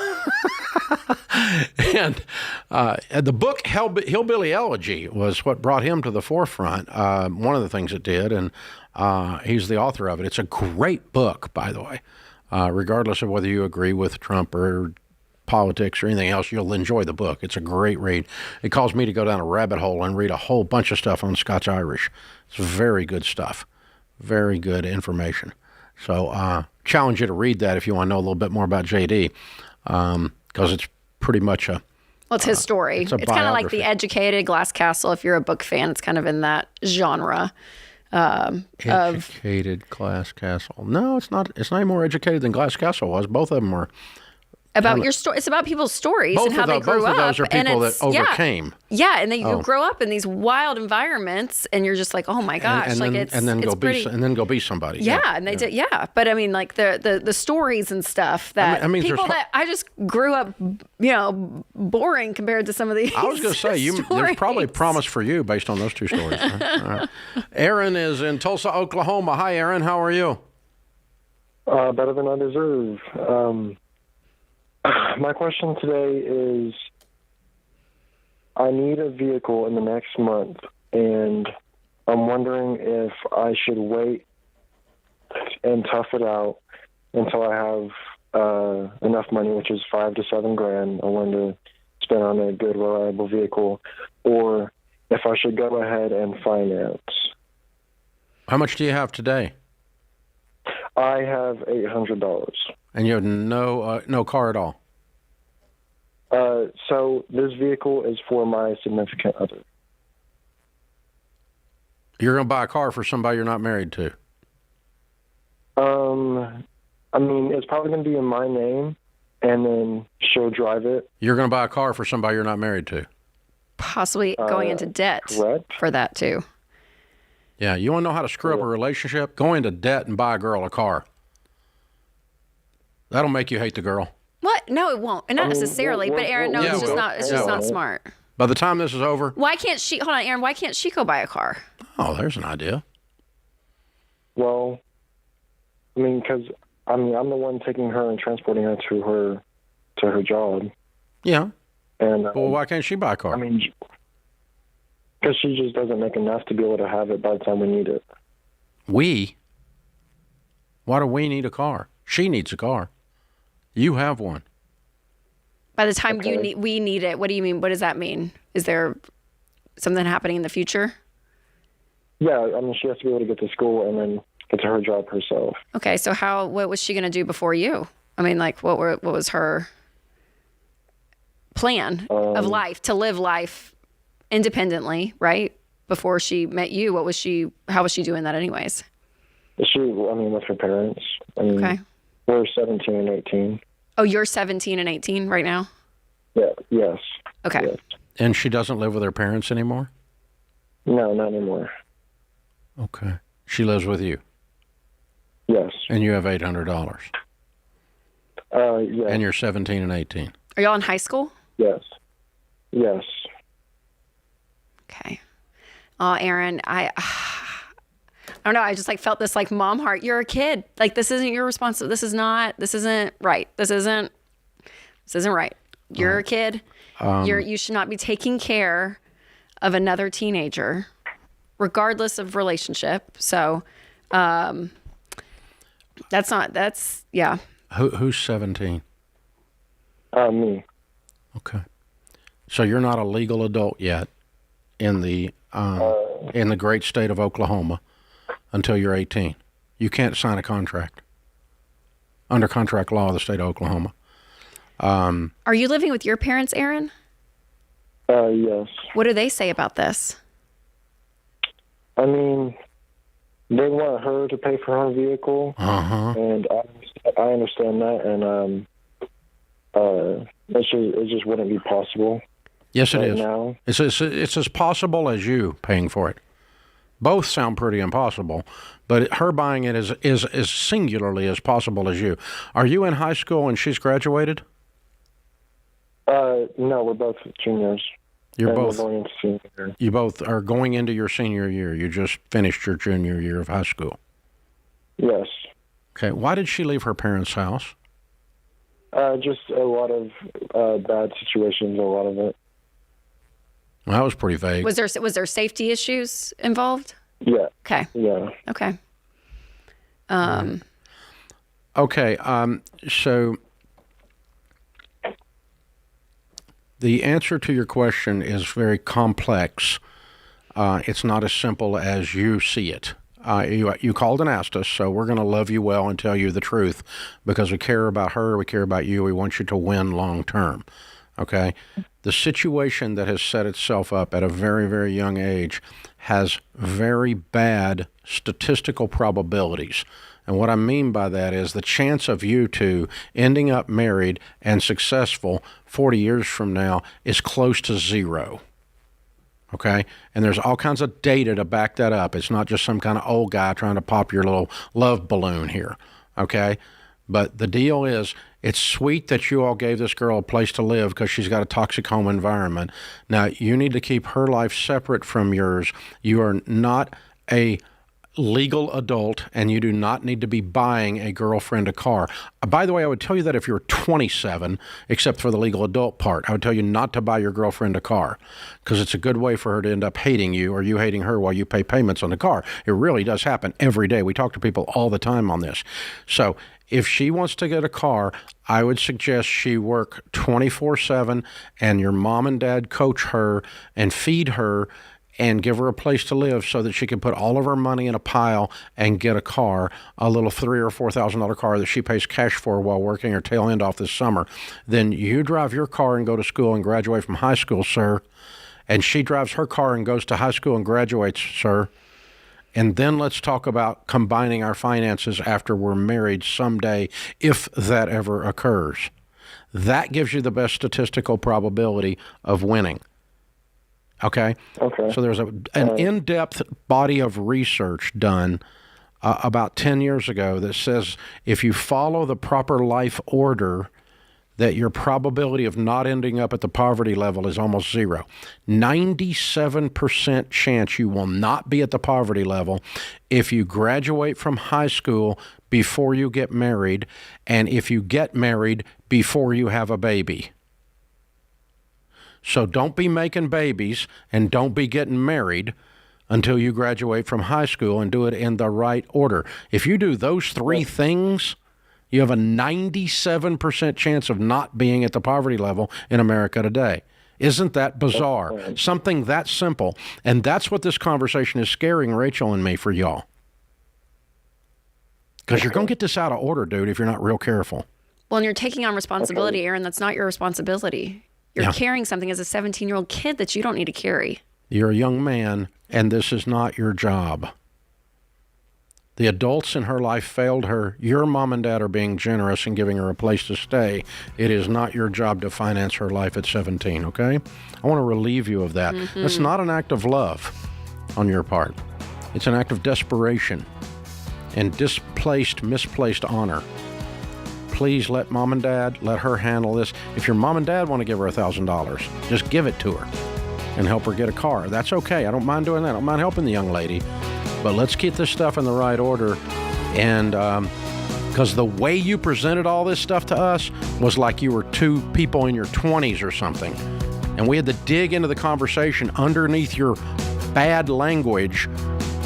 book Hillbilly Elegy was what brought him to the forefront. One of the things it did, and he's the author of it. It's a great book, by the way. Regardless of whether you agree with Trump or politics or anything else, you'll enjoy the book. It's a great read. It caused me to go down a rabbit hole and read a whole bunch of stuff on Scotch-Irish. It's very good stuff. Very good information. So challenge you to read that if you want to know a little bit more about JD, because it's pretty much Well, it's his story. It's It's a kind of like biography. The Educated, Glass Castle. If you're a book fan, it's kind of in that genre. Educated Glass Castle. No, it's not. It's not any more educated than Glass Castle was. Both of them were. About your story. It's about people's stories and how they grew both up. of those are and people that it's- overcame. Yeah, and you grow up in these wild environments, and you're just like, oh my gosh, and like then, it's and then it's go pretty, be and then go be somebody. yeah, and they did, yeah. But I mean, like the stories and stuff that I mean, there's people that I just grew up, boring compared to some of these. I was going to say, there's probably promise for you based on those two stories. Right? All right. Aaron is in Tulsa, Oklahoma. Hi, Aaron. How are you? Better than I deserve. My question today is, I need a vehicle in the next month, and I'm wondering if I should wait and tough it out until I have enough money, which is $5,000 to $7,000. I want to spend on a good, reliable vehicle, or if I should go ahead and finance. How much do you have today? I have $800. And you have no car at all? So this vehicle is for my significant other. You're going to buy a car for somebody you're not married to? I mean, it's probably going to be in my name, and then she'll drive it. You're going to buy a car for somebody you're not married to? Possibly going into debt correct. for that too. Yeah, you want to know how to screw up a relationship? Go into debt and buy a girl a car. That'll make you hate the girl. What? No, it won't. And not necessarily. But Aaron, no, Yeah, it's just well, not. It's yeah, just well. not smart. By the time this is over, Why can't she? Hold on, Aaron. Why can't she go buy a car? oh, there's an idea. Well, I mean, because I'm the one taking her and transporting her to her job, Yeah. and Well, why can't she buy a car? I mean, because she just doesn't make enough to be able to have it by the time we need it. We? Why do we need a car? She needs a car. You have one. By the time Okay. we need it. What do you mean? What does that mean? Is there something happening in the future? Yeah, I mean, she has to be able to get to school and then get to her job herself. Okay, so what was she going to do before you? I mean, like, what was her plan of life, to live life independently, right? Before she met you, how was she doing that anyways? With her parents. I mean, Okay. we're 17 and 18. Oh, you're 17 and 18 right now? Yeah, yes. Okay. Yes. And she doesn't live with her parents anymore? No, not anymore. Okay. She lives with you, Yes. and you have $800, Yes. and you're 17 and 18. Are y'all in high school? Yes. Yes. Okay. Oh, Aaron, I don't know. I just felt this mom heart. You're a kid. This isn't your responsibility. This isn't right. This isn't right. You're a kid. You should not be taking care of another teenager, regardless of relationship. So, yeah. Who's 17? Me. Okay. So you're not a legal adult yet in the great state of Oklahoma until you're 18. You can't sign a contract under contract law of the state of Oklahoma. Are you living with your parents, Aaron? Yes. What do they say about this? I mean, they want her to pay for her vehicle, and I understand that, and it just wouldn't be possible. Yes, it right is. now. It's as possible as you paying for it. Both sound pretty impossible, but her buying it is as singularly as possible as you. Are you in high school and she's graduated? No, we're both juniors. You're and both. We're going into senior year. You both are going into your senior year. You just finished your junior year of high school. Yes. Okay. Why did she leave her parents' house? Just a lot of bad situations. A lot of it. Well, that was pretty vague. Was there safety issues involved? Yeah. Okay. Yeah. Okay. Okay. So the answer to your question is very complex. It's not as simple as you see it. You called and asked us, so we're going to love you well and tell you the truth because we care about her, we care about you, we want you to win long term. Okay? The situation that has set itself up at a very, very young age has very bad statistical probabilities. And what I mean by that is the chance of you two ending up married and successful 40 years from now is close to zero. Okay? And there's all kinds of data to back that up. It's not just some kind of old guy trying to pop your little love balloon here. Okay? But the deal is, it's sweet that you all gave this girl a place to live because she's got a toxic home environment. Now, you need to keep her life separate from yours. You are not a legal adult, and you do not need to be buying a girlfriend a car. By the way, I would tell you that if you're 27, except for the legal adult part, I would tell you not to buy your girlfriend a car because it's a good way for her to end up hating you or you hating her while you pay payments on the car. It really does happen every day. We talk to people all the time on this. So if she wants to get a car, I would suggest she work 24/7 and your mom and dad coach her and feed her and give her a place to live so that she can put all of her money in a pile and get a car, a little $3,000 or $4,000 car that she pays cash for while working her tail end off this summer. Then you drive your car and go to school and graduate from high school, sir. And she drives her car and goes to high school and graduates, sir. And then let's talk about combining our finances after we're married someday, if that ever occurs. That gives you the best statistical probability of winning. Okay? Okay. So there's an in-depth body of research done about 10 years ago that says if you follow the proper life order, that your probability of not ending up at the poverty level is almost zero. 97% chance you will not be at the poverty level if you graduate from high school before you get married, and if you get married before you have a baby. So don't be making babies and don't be getting married until you graduate from high school, and do it in the right order. If you do those three things, you have a 97% chance of not being at the poverty level in America today. Isn't that bizarre? Something that simple. And that's what this conversation is scaring Rachel and me for y'all. Because you're going to get this out of order, dude, if you're not real careful. Well, and you're taking on responsibility, Aaron. That's not your responsibility. You're carrying something as a 17-year-old kid that you don't need to carry. You're a young man, and this is not your job. The adults in her life failed her. Your mom and dad are being generous and giving her a place to stay. It is not your job to finance her life at 17, okay? I want to relieve you of that. Mm-hmm. That's not an act of love on your part. It's an act of desperation and misplaced honor. Please let mom and dad, let her handle this. If your mom and dad want to give her $1,000, just give it to her and help her get a car. That's okay. I don't mind doing that. I don't mind helping the young lady. But let's keep this stuff in the right order. And because the way you presented all this stuff to us was like you were two people in your 20s or something. And we had to dig into the conversation underneath your bad language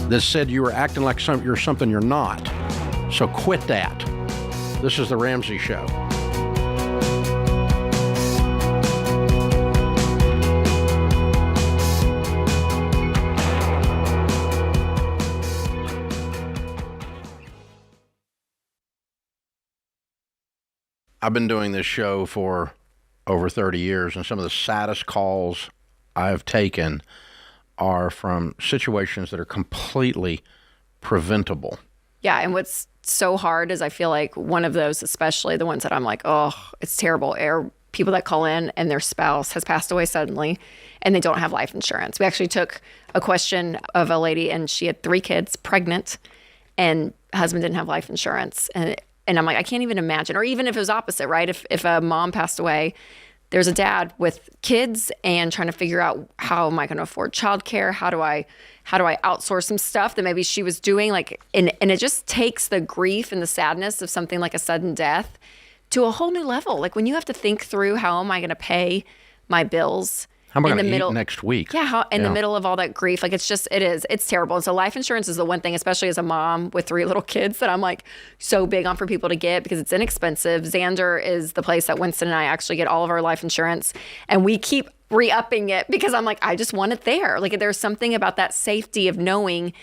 that said you were acting like you're something you're not. So quit that. This is The Ramsey Show. I've been doing this show for over 30 years, and some of the saddest calls I've taken are from situations that are completely preventable. Yeah, and what's so hard is I feel like one of those, especially the ones that I'm like, oh, it's terrible, are people that call in and their spouse has passed away suddenly and they don't have life insurance. We actually took a question of a lady, and she had 3 kids, pregnant, and husband didn't have life insurance. And I'm like, I can't even imagine. Or even if it was opposite, right? If a mom passed away, there's a dad with kids and trying to figure out, how am I going to afford childcare? How do I outsource some stuff that maybe she was doing? And it just takes the grief and the sadness of something like a sudden death to a whole new level. Like when you have to think through, how am I going to pay my bills? How am I going to eat next week? Yeah, the middle of all that grief. Like it's terrible. And so life insurance is the one thing, especially as a mom with 3 little kids, that I'm like so big on for people to get because it's inexpensive. Xander is the place that Winston and I actually get all of our life insurance. And we keep re-upping it because I'm like, I just want it there. Like there's something about that safety of knowing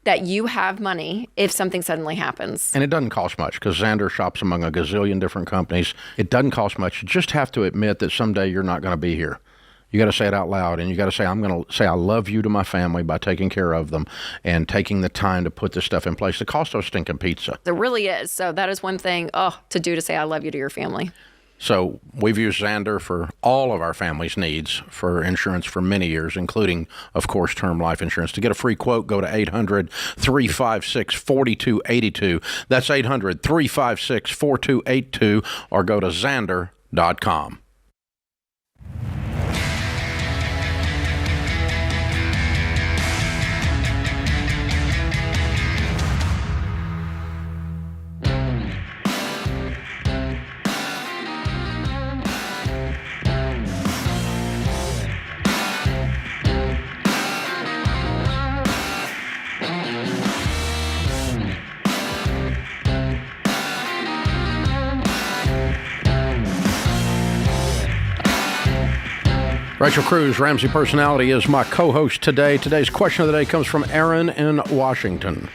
that you have money if something suddenly happens. And it doesn't cost much because Xander shops among a gazillion different companies. It doesn't cost much. You just have to admit that someday you're not going to be here. You got to say it out loud, and you got to say, I'm going to say I love you to my family by taking care of them and taking the time to put this stuff in place. It costs us stinking pizza. There really is. So that is one thing to do, to say I love you to your family. So we've used Xander for all of our family's needs for insurance for many years, including, of course, term life insurance. To get a free quote, go to 800-356-4282. That's 800-356-4282, or go to Xander.com. Rachel Cruze, Ramsey Personality, is my co-host today. Today's question of the day comes from Aaron in Washington.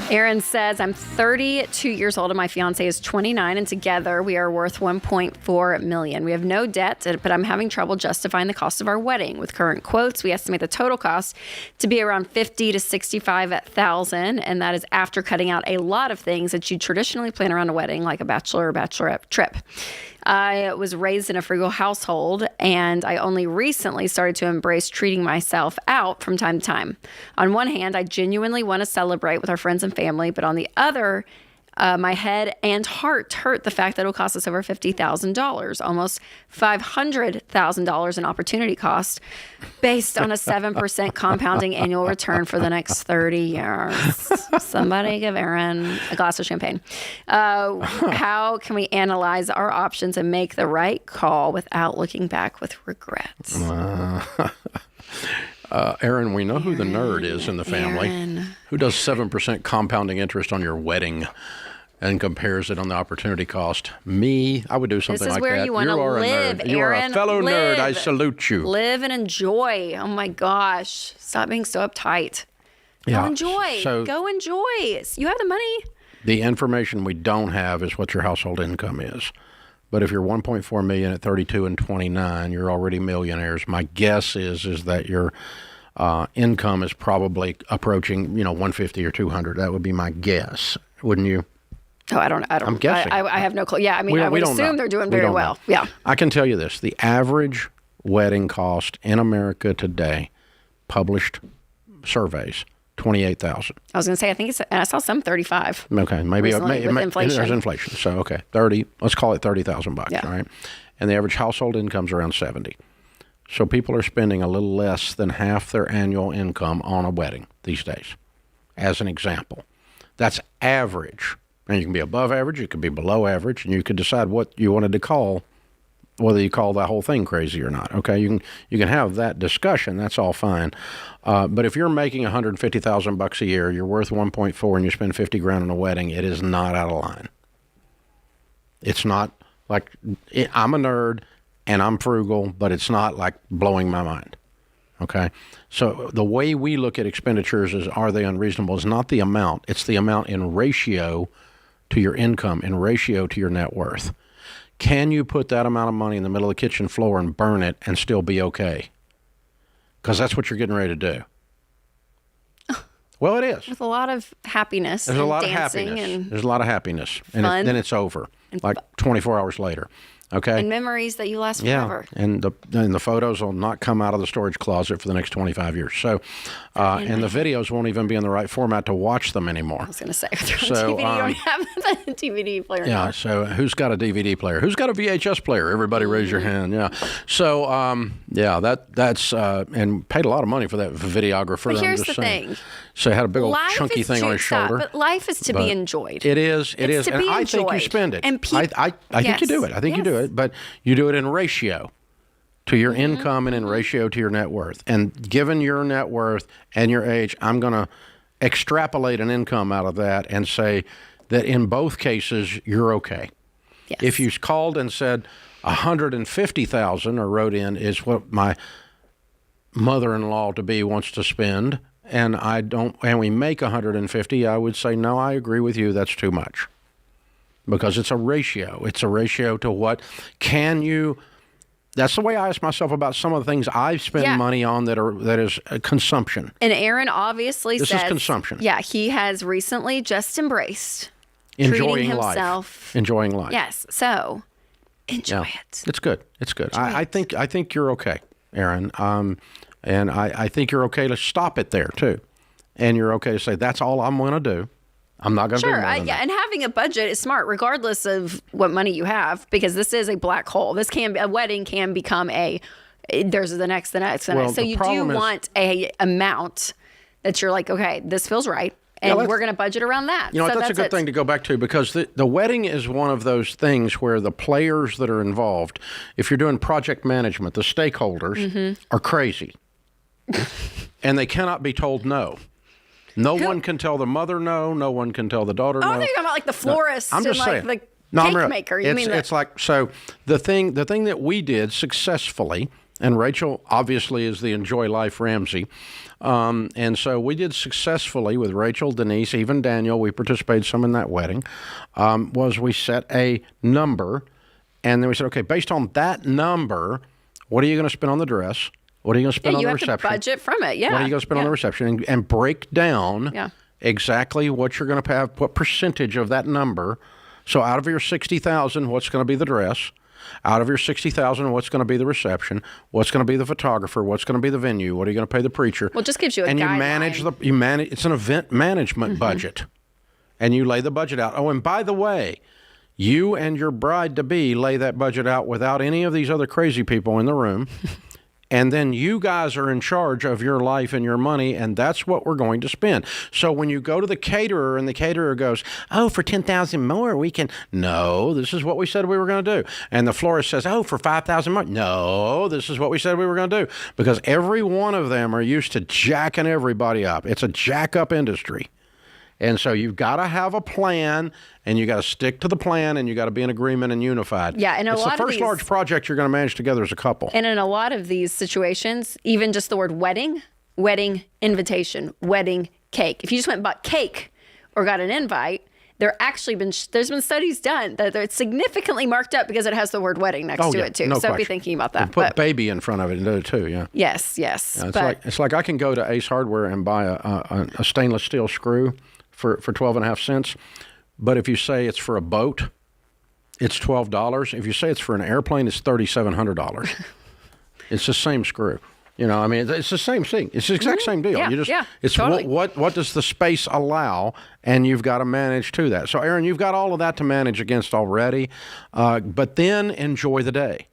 Aaron says, I'm 32 years old and my fiance is 29, and together we are worth $1.4 million. We have no debt, but I'm having trouble justifying the cost of our wedding. With current quotes, we estimate the total cost to be around $50,000 to $65,000, and that is after cutting out a lot of things that you traditionally plan around a wedding, like a bachelor or bachelorette trip. I was raised in a frugal household, and I only recently started to embrace treating myself out from time to time. On one hand, I genuinely want to celebrate with our friends and family, but on the other, my head and heart hurt the fact that it'll cost us over $50,000, almost $500,000 in opportunity cost, based on a 7% compounding annual return for the next 30 years. Somebody give Aaron a glass of champagne. How can we analyze our options and make the right call without looking back with regrets? Aaron, we know who the nerd is in the family. Aaron. Who does 7% compounding interest on your wedding and compares it on the opportunity cost? Me, I would do something like that. This is where you want to live, Aaron. You are a fellow nerd. I salute you. Live and enjoy. Oh, my gosh. Stop being so uptight. Go enjoy. Go enjoy. You have the money. The information we don't have is what your household income is. But if you're $1.4 million at 32 and 29, you're already millionaires. My guess is that your income is probably approaching, 150 or 200. That would be my guess. Wouldn't you? Oh, I don't. I'm guessing. I have no clue. Yeah, I mean, I would assume they're doing very well. Yeah. I can tell you this: the average wedding cost in America today, published surveys, $28,000. I was going to say, and I saw some 35. Okay, maybe with inflation. There's inflation. So okay, 30. Let's call it $30,000. Yeah. All right, and the average household income's around 70. So people are spending a little less than half their annual income on a wedding these days, as an example. That's average. And you can be above average, you could be below average, and you could decide what you wanted to call, whether you call that whole thing crazy or not. Okay, you can have that discussion. That's all fine. But if you're making $150,000 a year, you're worth 1.4, and you spend $50,000 on a wedding, it is not out of line. It's not like I'm a nerd and I'm frugal, but it's not like blowing my mind. Okay, so the way we look at expenditures is, are they unreasonable? Is not the amount; it's the amount in ratio to your income, in ratio to your net worth. Can you put that amount of money in the middle of the kitchen floor and burn it and still be okay? Because that's what you're getting ready to do. Well, it is. With a lot of happiness. There's a lot of dancing happiness. There's a lot of happiness. And fun. then it's over, like 24 hours later. Okay. And memories that you last forever. Yeah, and the photos will not come out of the storage closet for the next 25 years. So, and the videos won't even be in the right format to watch them anymore. I was going to say, if they're on DVD, you don't have the DVD player. Yeah, now. so who's got a DVD player? Who's got a VHS player? Everybody raise your hand, yeah. So, that's, and paid a lot of money for that videographer. But here's the thing. So he had a big old chunky thing on his shoulder. But life is to be enjoyed. It is. It is. To and be I enjoyed. think you spend it. And I think you do it. I think you do it. But you do it in ratio to your income and in ratio to your net worth. And given your net worth and your age, I'm going to extrapolate an income out of that and say that in both cases, you're okay. Yes. If you called and said $150,000 or wrote in is what my mother-in-law to be wants to spend, and we make 150, I would say, no, I agree with you. That's too much, because it's a ratio. It's a ratio to what can you That's the way I ask myself about some of the things I spend Yeah. money on that is consumption. And Aaron obviously This says, is consumption. Yeah, he has recently just embraced Enjoying treating life. himself. Enjoying life. Yes, so enjoy it. It's good. It's good. I think you're okay, Aaron. And I think you're okay to stop it there too, and you're okay to say that's all I'm going to do. I'm not going to do more than that. And having a budget is smart, regardless of what money you have, because this is a black hole. A wedding can become there's the next. Well, So the you do problem is- want a amount that you're like, okay, this feels right, and we're going to budget around that. You know, so that's a good thing to go back to, because the wedding is one of those things where the players that are involved, if you're doing project management, the stakeholders are crazy. And they cannot be told no. No one can tell the mother no. No one can tell the daughter no. I think about like the florist I'm and just like saying. the I'm cake real. maker. It's like, so the thing that we did successfully, and Rachel obviously is the Enjoy Life Ramsey, and so we did successfully with Rachel, Denise, even Daniel. We participated some in that wedding. Was we set a number, and then we said, okay, based on that number, what are you going to spend on the dress? What are you going to spend on the reception? You have to budget from it, yeah. What are you going to spend on the reception? And break down exactly what you're going to have, what percentage of that number. So out of your $60,000, what's going to be the dress? Out of your $60,000, what's going to be the reception? What's going to be the photographer? What's going to be the venue? What are you going to pay the preacher? Well, it just gives you a and guideline. you manage. It's an event management budget, and you lay the budget out. Oh, and by the way, you and your bride-to-be lay that budget out without any of these other crazy people in the room. And then you guys are in charge of your life and your money, and that's what we're going to spend. So when you go to the caterer and the caterer goes, oh, for $10,000 more, we can. No, this is what we said we were going to do. And the florist says, oh, for $5,000 more. No, this is what we said we were going to do. Because every one of them are used to jacking everybody up. It's a jack-up industry. And so you've got to have a plan, and you got to stick to the plan, and you got to be in agreement and unified. Yeah, and it's the first large project you're going to manage together as a couple. And in a lot of these situations, even just the word wedding invitation, wedding cake. If you just went and bought cake or got an invite, there's been studies done that it's significantly marked up because it has the word wedding next to it too. No so question. be thinking about that. And put baby in front of it too. Yeah. Yes. Yeah, it's like I can go to Ace Hardware and buy a stainless steel screw for 12.5 cents. But if you say it's for a boat, it's $12. If you say it's for an airplane, it's $3,700. It's the same screw. You know, I mean, it's the same thing. It's the exact same deal. Yeah, it's totally. what does the space allow, and you've got to manage to that. So, Aaron, you've got all of that to manage against already. But then enjoy the day.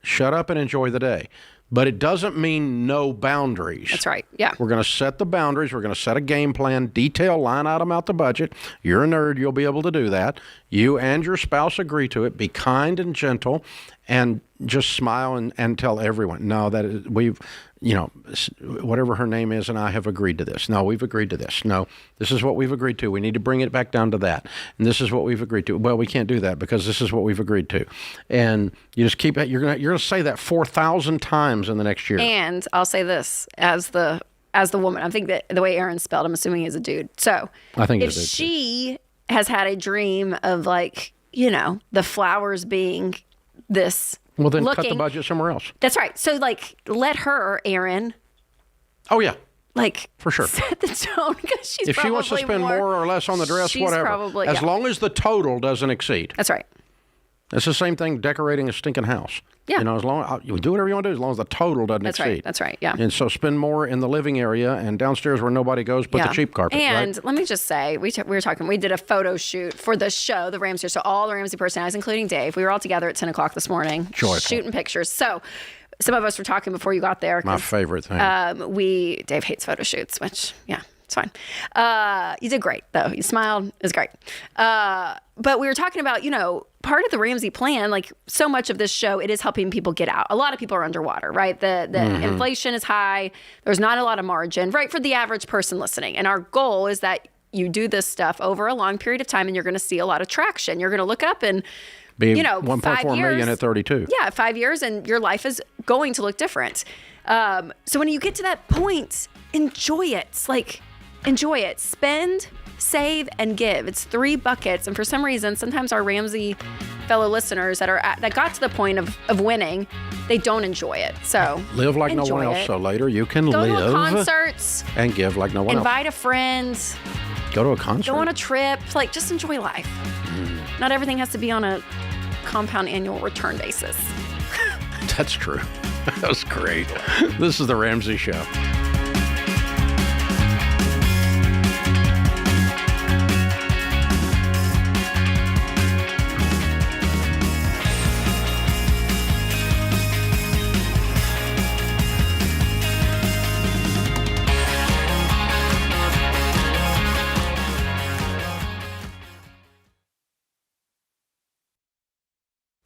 Shut up and enjoy the day. But it doesn't mean no boundaries. That's right. Yeah. We're going to set the boundaries. We're going to set a game plan, detail, line item out the budget. You're a nerd. You'll be able to do that. You and your spouse agree to it. Be kind and gentle, and just smile and tell everyone, no, that is, whatever her name is, and I have agreed to this. No, we've agreed to this. No, this is what we've agreed to. We need to bring it back down to that. And this is what we've agreed to. Well, we can't do that because this is what we've agreed to. And you just keep it. You're gonna say that 4,000 times in the next year. And I'll say this as the woman. I think that the way Aaron spelled, I'm assuming he's a dude. So I think if she has had a dream of the flowers being this. Well, then cut the budget somewhere else. That's right. So, let her, Aaron. Oh, yeah. For sure. Set the tone, because she's if she wants to spend more or less on the dress, whatever. As long as the total doesn't exceed. That's right. It's the same thing decorating a stinking house. Yeah. As long you do whatever you want to do, as long as the total doesn't exceed. That's right. Yeah. And so spend more in the living area, and downstairs where nobody goes, put the cheap carpet. And right? let me just say, we did a photo shoot for the show, the Ramsey. So all the Ramsey personalities, including Dave, we were all together at 10 o'clock this morning, shooting pictures. So some of us were talking before you got there. My favorite thing. Dave hates photo shoots, which it's fine. You did great though. You smiled. It was great. But we were talking about, part of the Ramsey plan, so much of this show, it is helping people get out. A lot of people are underwater, right? The inflation is high. There's not a lot of margin, right, for the average person listening. And our goal is that you do this stuff over a long period of time, and you're going to see a lot of traction. You're going to look up and be 1.4 million at 32. Yeah, 5 years, and your life is going to look different. So when you get to that point, enjoy it. Enjoy it. Spend, save, and give. It's 3 buckets. And for some reason, sometimes our Ramsey fellow listeners that got to the point of winning, they don't enjoy it. So live like no one else. it. So later you can go live to concerts and give like no one invite else. a friend. Go to a concert. Go on a trip. Like, just enjoy life. Not everything has to be on a compound annual return basis. That's true. That was great. This is The Ramsey Show.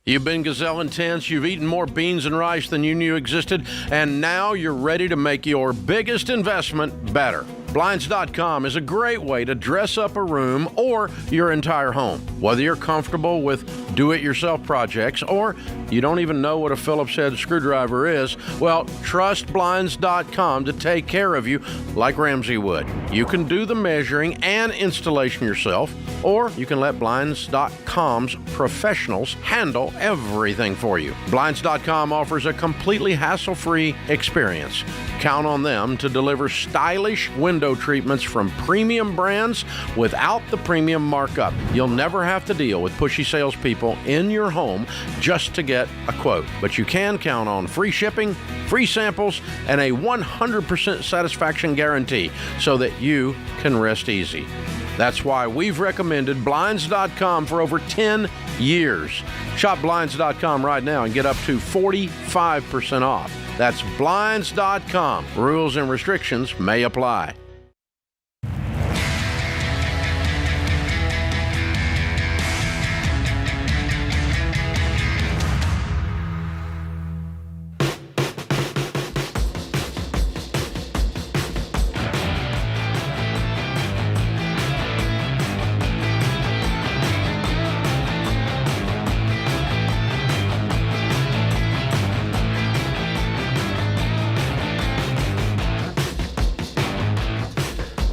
You've been gazelle intense, you've eaten more beans and rice than you knew existed, and now you're ready to make your biggest investment better. Blinds.com is a great way to dress up a room or your entire home. Whether you're comfortable with do-it-yourself projects or you don't even know what a Phillips head screwdriver is, well, trust Blinds.com to take care of you like Ramsey would. You can do the measuring and installation yourself, or you can let Blinds.com's professionals handle everything for you. Blinds.com offers a completely hassle-free experience. Count on them to deliver stylish window treatments from premium brands without the premium markup. You'll never have to deal with pushy salespeople in your home just to get a quote. But you can count on free shipping, free samples, and a 100% satisfaction guarantee so that you can rest easy. That's why we've recommended Blinds.com for over 10 years. Shop Blinds.com right now and get up to 45% off. That's Blinds.com. Rules and restrictions may apply.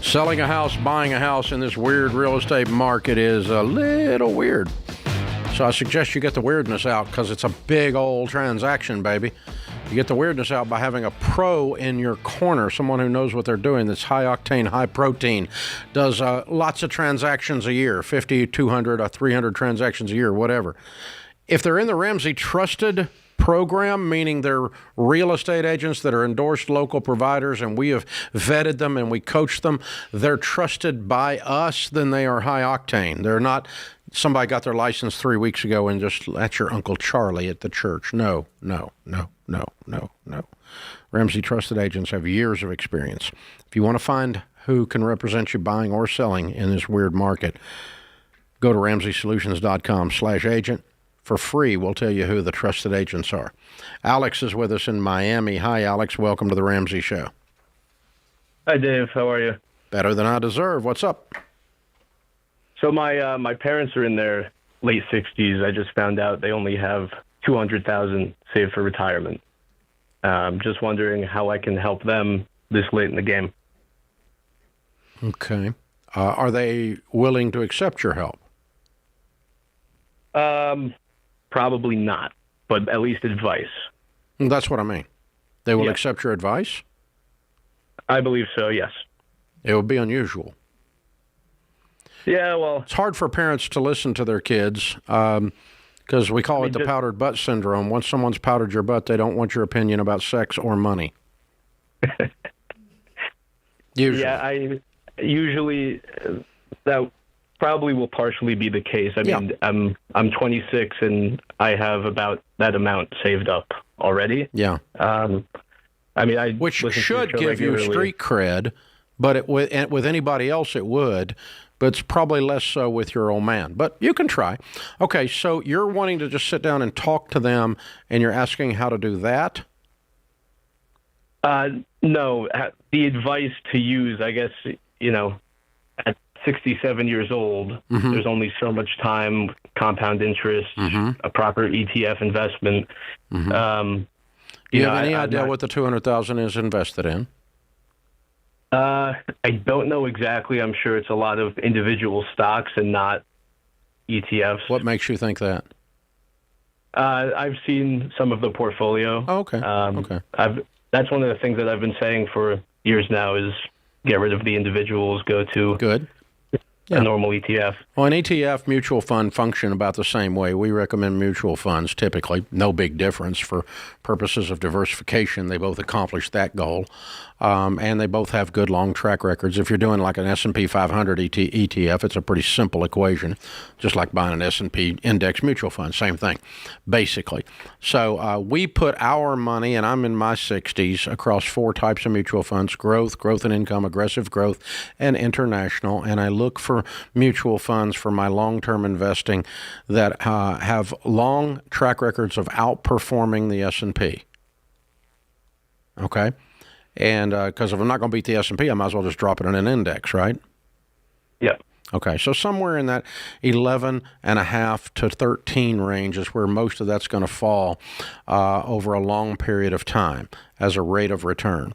Selling a house, buying a house in this weird real estate market is a little weird. So I suggest you get the weirdness out because it's a big old transaction, baby. You get the weirdness out by having a pro in your corner, someone who knows what they're doing, that's high octane, high protein, does lots of transactions a year, 50, 200, 300 transactions a year, whatever. If they're in the Ramsey Trusted program, meaning they're real estate agents that are endorsed local providers and we have vetted them and we coach them, they're trusted by us, then they are high octane. They're not somebody got their license 3 weeks ago and just, that's your Uncle Charlie at the church. No. Ramsey Trusted agents have years of experience. If you want to find who can represent you buying or selling in this weird market, go to RamseySolutions.com/agent. For free, we'll tell you who the trusted agents are. Alex is with us in Miami. Hi, Alex. Welcome to the Ramsey Show. Hi, Dave. How are you? Better than I deserve. What's up? So my parents are in their late 60s. I just found out they only have $200,000 saved for retirement. Just wondering how I can help them this late in the game. Okay. Are they willing to accept your help? Probably not, but at least advice. That's what I mean. They will accept your advice? I believe so, yes. It would be unusual. Yeah, well... It's hard for parents to listen to their kids because we call it the powdered butt syndrome. Once someone's powdered your butt, they don't want your opinion about sex or money. Usually. Yeah, usually that probably will partially be the case. I mean, I'm 26 and I have about that amount saved up already. Yeah. Which should give you street cred, but with anybody else it would, but it's probably less so with your old man. But you can try. Okay, so you're wanting to just sit down and talk to them, and you're asking how to do that? No, the advice to use, I guess, at 67 years old, there's only so much time, compound interest, a proper ETF investment. Do you have any idea what the $200,000 is invested in? I don't know exactly. I'm sure it's a lot of individual stocks and not ETFs. What makes you think that? I've seen some of the portfolio. Oh, okay. Okay. That's one of the things that I've been saying for years now is get rid of the individuals, go to Good. a normal ETF. Well, an ETF mutual fund function about the same way. We recommend mutual funds typically. No big difference for purposes of diversification. They both accomplish that goal. And they both have good long track records. If you're doing like an S&P 500 ETF, it's a pretty simple equation, just like buying an S&P index mutual fund, same thing, basically. So we put our money, and I'm in my 60s, across 4 types of mutual funds: growth and income, aggressive growth, and international. And I look for mutual funds for my long-term investing that have long track records of outperforming the S&P. Okay? And because if I'm not going to beat the S&P, I might as well just drop it in an index, right? Yep. Okay, so somewhere in that 11.5 to 13 range is where most of that's going to fall over a long period of time as a rate of return.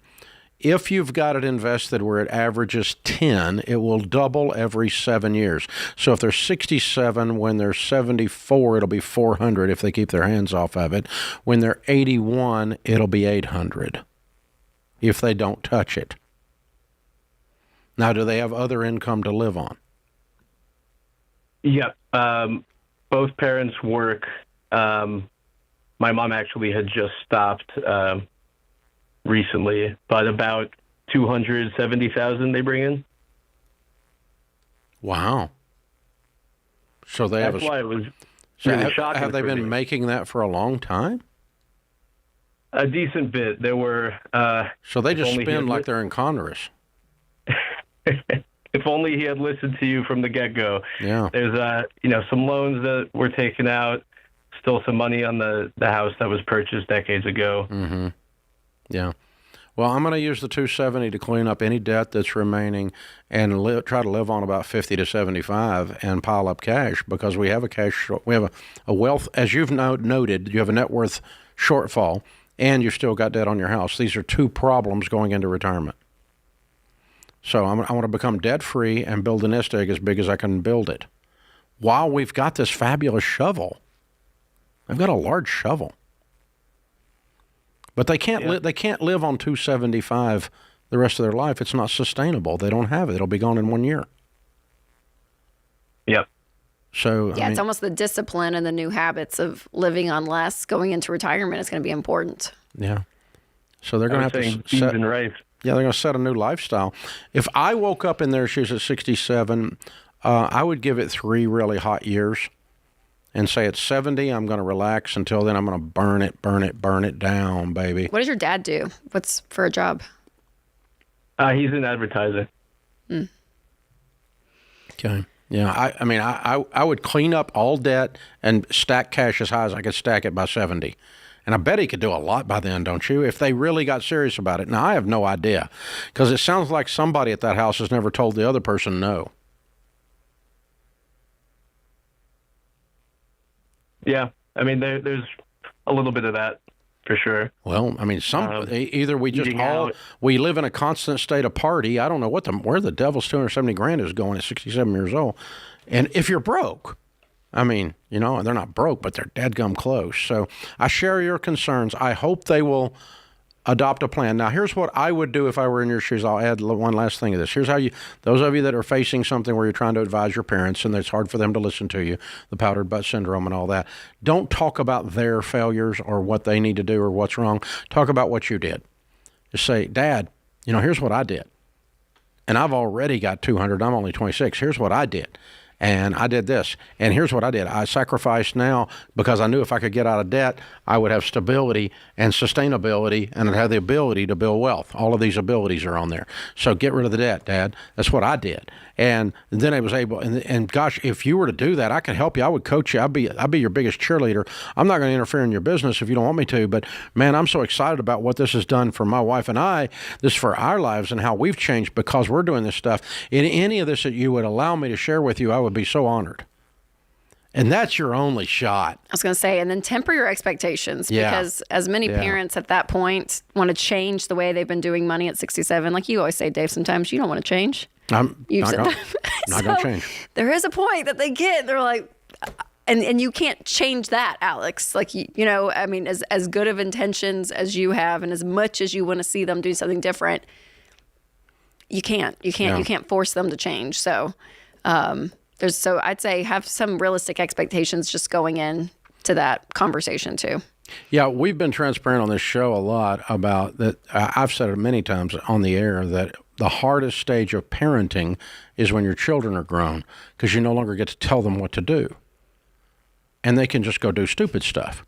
If you've got it invested where it averages 10, it will double every 7 years. So if they're 67, when they're 74, it'll be 400 if they keep their hands off of it. When they're 81, it'll be 800 if they don't touch it. Now, do they have other income to live on? Yep. Both parents work. My mom actually had just stopped recently, but about $270,000 they bring in. Wow. So they That's why it was really shocking. Have they been making that for a long time? A decent bit. There were. So they just spend like they're in Congress. If only he had listened to you from the get-go. Yeah. There's some loans that were taken out, still some money on the house that was purchased decades ago. Mm-hmm. Yeah. Well, I'm going to use the 270 to clean up any debt that's remaining and try to live on about 50 to 75 and pile up cash, because we have a wealth, as you've noted, you have a net worth shortfall and you've still got debt on your house. These are 2 problems going into retirement. So I want to become debt-free and build a nest egg as big as I can build it, while we've got this fabulous shovel. I've got a large shovel. But they can't they can't live on 275 the rest of their life. It's not sustainable. They don't have it. It'll be gone in 1 year. Yep. So yeah, it's almost the discipline and the new habits of living on less going into retirement is going to be important. Yeah. So they're going to have to set, right. Yeah, they're going to set a new lifestyle. If I woke up in their shoes at 67, I would give it 3 really hot years and say at 70, I'm going to relax. Until then, I'm going to burn it down, baby. What does your dad do? What's for a job? He's in advertising. Okay. Yeah, I would clean up all debt and stack cash as high as I could stack it by 70. And I bet he could do a lot by then, don't you, if they really got serious about it. Now, I have no idea, because it sounds like somebody at that house has never told the other person no. Yeah, I mean, there's a little bit of that for sure. Well, I mean, either we just we live in a constant state of party. I don't know where the devil's $270,000 is going at 67 years old. And if you're broke, I mean, they're not broke, but they're dadgum close. So I share your concerns. I hope they will adopt a plan. Now, here's what I would do if I were in your shoes. I'll add one last thing to this. Here's how those of you that are facing something where you're trying to advise your parents and it's hard for them to listen to you, the powdered butt syndrome and all that, don't talk about their failures or what they need to do or what's wrong. Talk about what you did. Just say, Dad, here's what I did. And I've already got 200. I'm only 26. Here's what I did. And I did this, and here's what I did. I sacrificed now because I knew if I could get out of debt, I would have stability and sustainability, and I'd have the ability to build wealth. All of these abilities are on there. So get rid of the debt, Dad. That's what I did. And then I was able, and gosh, if you were to do that, I could help you. I would coach you. I'd be your biggest cheerleader. I'm not going to interfere in your business if you don't want me to, but man, I'm so excited about what this has done for my wife and I. This is for our lives and how we've changed because we're doing this stuff. In any of this that you would allow me to share with you, I would be so honored. And that's your only shot. I was going to say, and then temper your expectations, because as many parents at that point want to change the way they've been doing money at 67. Like you always say, Dave, sometimes you don't want to change. I'm not going to change. There is a point that they get. They're like, and you can't change that, Alex. Like, you know, I mean, as good of intentions as you have, and as much as you want to see them do something different, you can't force them to change. So, so I'd say have some realistic expectations just going in to that conversation too. Yeah, we've been transparent on this show a lot about that. I've said it many times on the air that the hardest stage of parenting is when your children are grown, because you no longer get to tell them what to do. And they can just go do stupid stuff.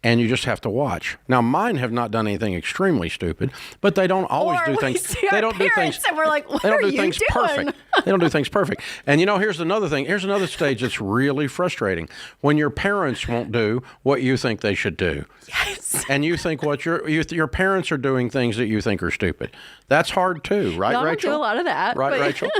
And you just have to watch. Now, mine have not done anything extremely stupid, but they don't always do things. They don't do things. And we're like, what they don't are do things you doing? perfect. They don't do things perfect. And you know, here's another thing. Here's another stage that's really frustrating. When your parents won't do what you think they should do. Yes. And you think what your parents are doing things that you think are stupid. That's hard too, right, Y'all Rachel? don't do a lot of that. Right, but... Rachel?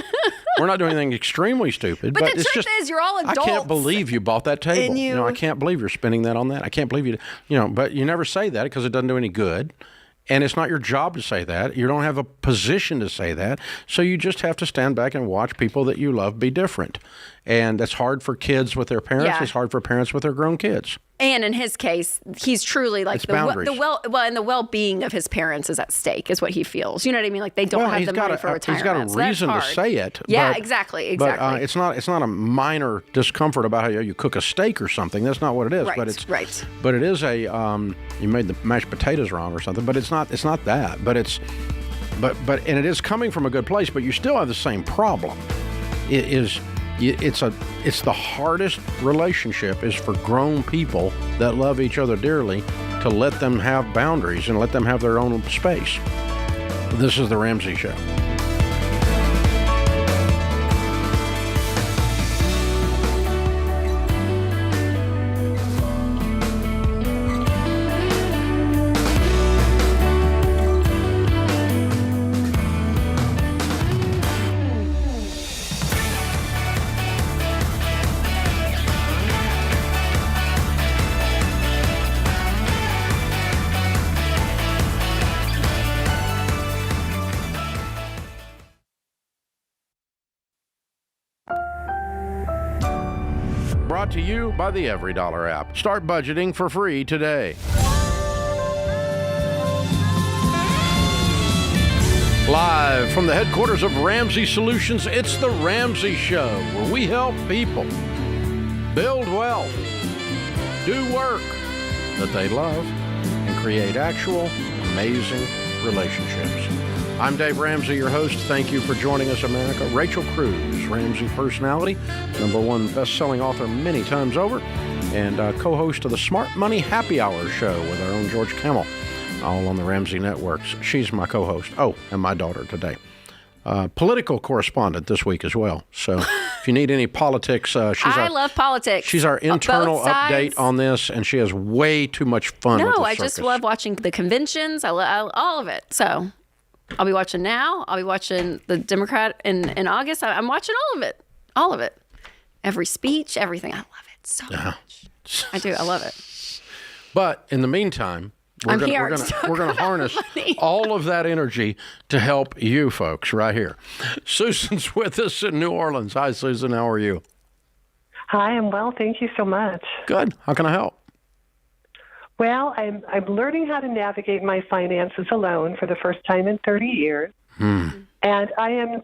We're not doing anything extremely stupid. But the it's truth just, is, you're all adults. I can't believe you bought that table. And I can't believe you're spending that on that. I can't believe but you never say that because it doesn't do any good. And it's not your job to say that. You don't have a position to say that. So you just have to stand back and watch people that you love be different. And that's hard for kids with their parents. Yeah. It's hard for parents with their grown kids. And in his case, he's truly like It's boundaries. and the well-being of his parents is at stake, is what he feels. You know what I mean? Like they don't have the money for retirement. He's got a reason to say it. Yeah, but, exactly. But it's not a minor discomfort about how you cook a steak or something. That's not what it is. Right, but it's right. But it is a you made the mashed potatoes wrong or something. But it's not that. But it is coming from a good place. But you still have the same problem. It's the hardest relationship is for grown people that love each other dearly to let them have boundaries and let them have their own space. This is the Ramsey Show. Brought to you by the EveryDollar app. Start budgeting for free today. Live from the headquarters of Ramsey Solutions, it's the Ramsey Show, where we help people build wealth, do work that they love, and create actual amazing relationships. I'm Dave Ramsey, your host. Thank you for joining us, America. Rachel Cruze, Ramsey personality, #1 best-selling author many times over, and co-host of the Smart Money Happy Hour show with our own George Kamel, all on the Ramsey Networks. She's my co-host. Oh, and my daughter today. Political correspondent this week as well. So if you need any politics, I love politics. She's our internal update on this, and she has way too much fun with the I circus. just love watching the conventions. I love all of it. So I'll be watching now. I'll be watching the Democrat in August. I'm watching all of it. All of it. Every speech, everything. I love it so much. I do. I love it. But in the meantime, we're going to harness all of that energy to help you folks right here. Susan's with us in New Orleans. Hi, Susan. How are you? Hi, I'm well. Thank you so much. Good. How can I help? Well, I'm learning how to navigate my finances alone for the first time in 30 years. And I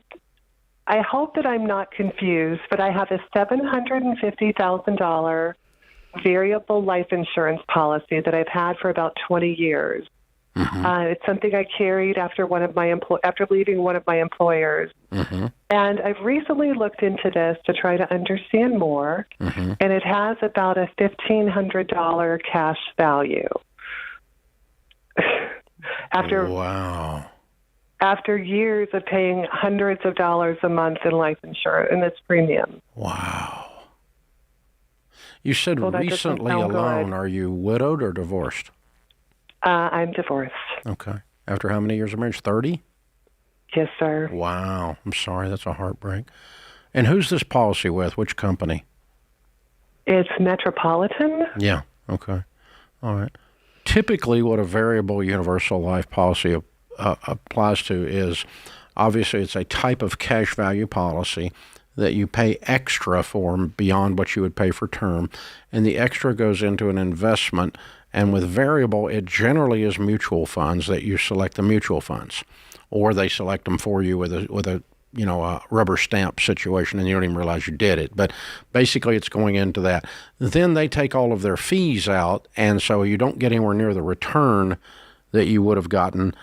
hope that I'm not confused, but I have a $750,000 variable life insurance policy that I've had for about 20 years. It's something I carried after leaving one of my employers. And I've recently looked into this to try to understand more, and it has about a $1,500 cash value. After years of paying hundreds of dollars a month in life insurance and its premium. Wow. You said well, recently alone. Good. Are you widowed or divorced? I'm divorced. Okay. After how many years of marriage? 30? Yes, sir. Wow. I'm sorry. That's a heartbreak. And who's this policy with? Which company? It's Metropolitan. Yeah. Okay. All right. Typically, what a variable universal life policy applies to is, obviously, it's a type of cash value policy that you pay extra for beyond what you would pay for term, and the extra goes into an investment. And with variable, it generally is mutual funds that you select the mutual funds, or they select them for you with a rubber stamp situation, and you don't even realize you did it. But basically, it's going into that. Then they take all of their fees out, and so you don't get anywhere near the return that you would have gotten.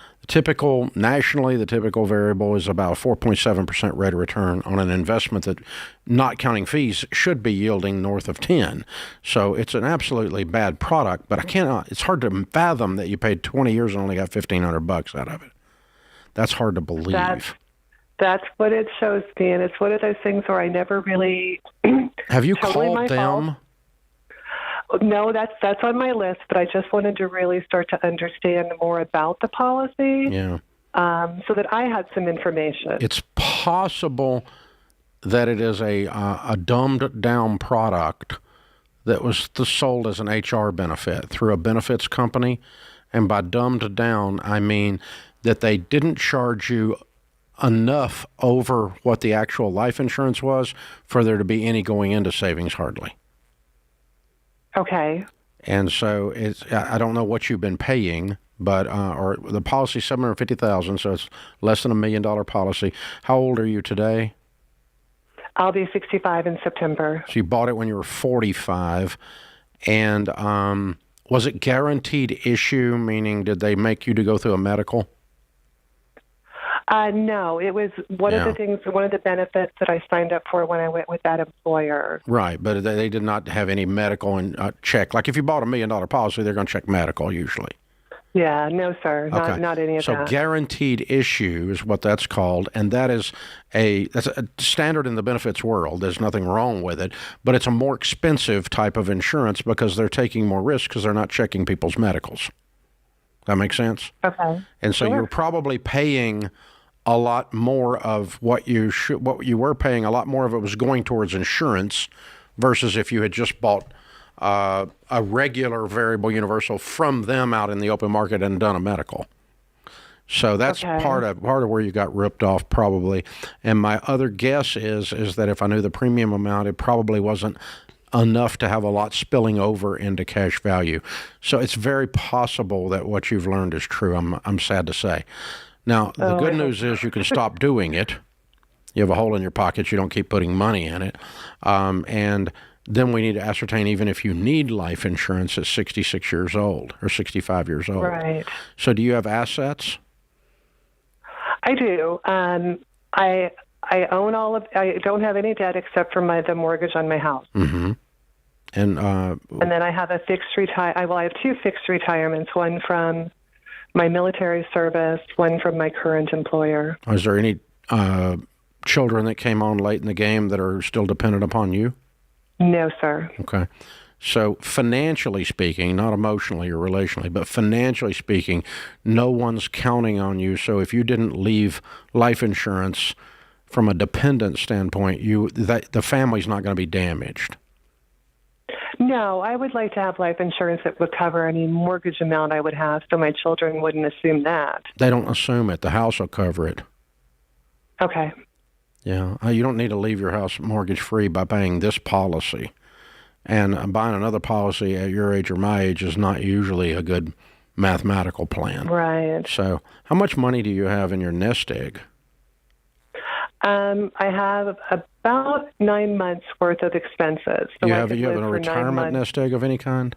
Nationally, the typical variable is about a 4.7% rate of return on an investment that, not counting fees, should be yielding north of 10. So it's an absolutely bad product, but it's hard to fathom that you paid 20 years and only got $1,500 out of it. That's hard to believe. That's what it shows me, and it's one of those things where I never really. Have you totally called them? No, that's on my list, but I just wanted to really start to understand more about the policy, so that I had some information. It's possible that it is a dumbed-down product that was sold as an HR benefit through a benefits company, and by dumbed down, I mean that they didn't charge you enough over what the actual life insurance was for there to be any going into savings hardly. Okay. And so I don't know what you've been paying, but or the policy $750,000, so it's less than $1 million policy. How old are you today? I'll be 65 in September. So you bought it when you were 45, and was it guaranteed issue? Meaning, did they make you to go through a medical? No, it was one of the benefits that I signed up for when I went with that employer. Right, but they did not have any medical and check. Like if you bought $1 million policy, they're going to check medical usually. Yeah, no, sir, not any of that. So guaranteed issue is what that's called, and that's a standard in the benefits world. There's nothing wrong with it, but it's a more expensive type of insurance because they're taking more risk because they're not checking people's medicals. That makes sense? Okay. And so you're probably paying a lot more of what you were paying. A lot more of it was going towards insurance versus if you had just bought a regular variable universal from them out in the open market and done a medical. So that's part of where you got ripped off probably. And my other guess is that if I knew the premium amount, it probably wasn't enough to have a lot spilling over into cash value. So it's very possible that what you've learned is true. I'm sad to say. Now, the good news is you can stop doing it. You have a hole in your pocket. You don't keep putting money in it. And then we need to ascertain even if you need life insurance at 66 years old or 65 years old. Right. So do you have assets? I do. I own I don't have any debt except for the mortgage on my house. Mm-hmm. And then I have I have two fixed retirements, one from my military service, one from my current employer. Is there any children that came on late in the game that are still dependent upon you? No, sir. Okay. So financially speaking, not emotionally or relationally, but financially speaking, no one's counting on you. So if you didn't leave life insurance from a dependent standpoint, the family's not going to be damaged. No, I would like to have life insurance that would cover any mortgage amount I would have so my children wouldn't assume that. They don't assume it. The house will cover it. Okay. Yeah. You don't need to leave your house mortgage free by paying this policy. And buying another policy at your age or my age is not usually a good mathematical plan. Right. So how much money do you have in your nest egg? I have about 9 months worth of expenses. So you have a retirement nest egg of any kind?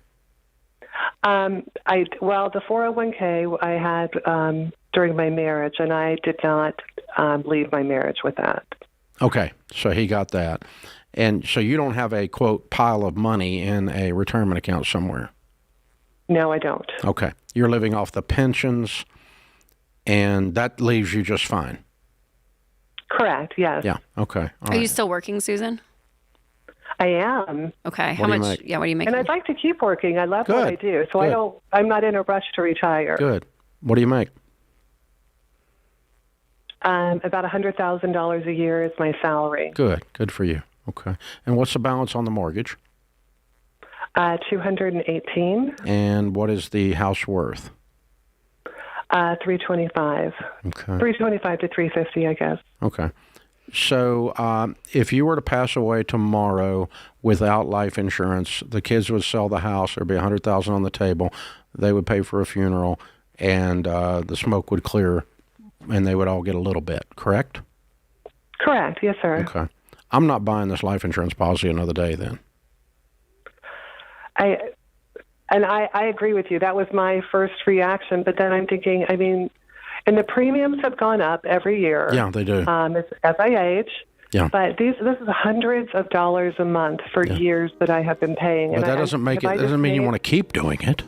The 401k I had during my marriage, and I did not leave my marriage with that. Okay, so he got that. And so you don't have a, quote, pile of money in a retirement account somewhere? No, I don't. Okay. You're living off the pensions, and that leaves you just fine? Correct, yes. Yeah, okay. Are you still working, Susan? I am. Okay. How much? Yeah, what do you make? And I'd like to keep working. I love what I do, so I'm not in a rush to retire. Good. What do you make? About $100,000 a year is my salary. Good. Good for you. Okay. And what's the balance on the mortgage? $218. And what is the house worth? $325. Okay. $325 to $350, I guess. Okay. So if you were to pass away tomorrow without life insurance, the kids would sell the house. There'd be $100,000 on the table. They would pay for a funeral, and the smoke would clear, and they would all get a little bit. Correct? Correct. Yes, sir. Okay. I'm not buying this life insurance policy another day. Then. I agree with you. That was my first reaction. But then I'm thinking, I mean, and the premiums have gone up every year. Yeah, they do. As I age. Yeah. But this is hundreds of dollars a month for years that I have been paying. But that doesn't mean you want to keep doing it.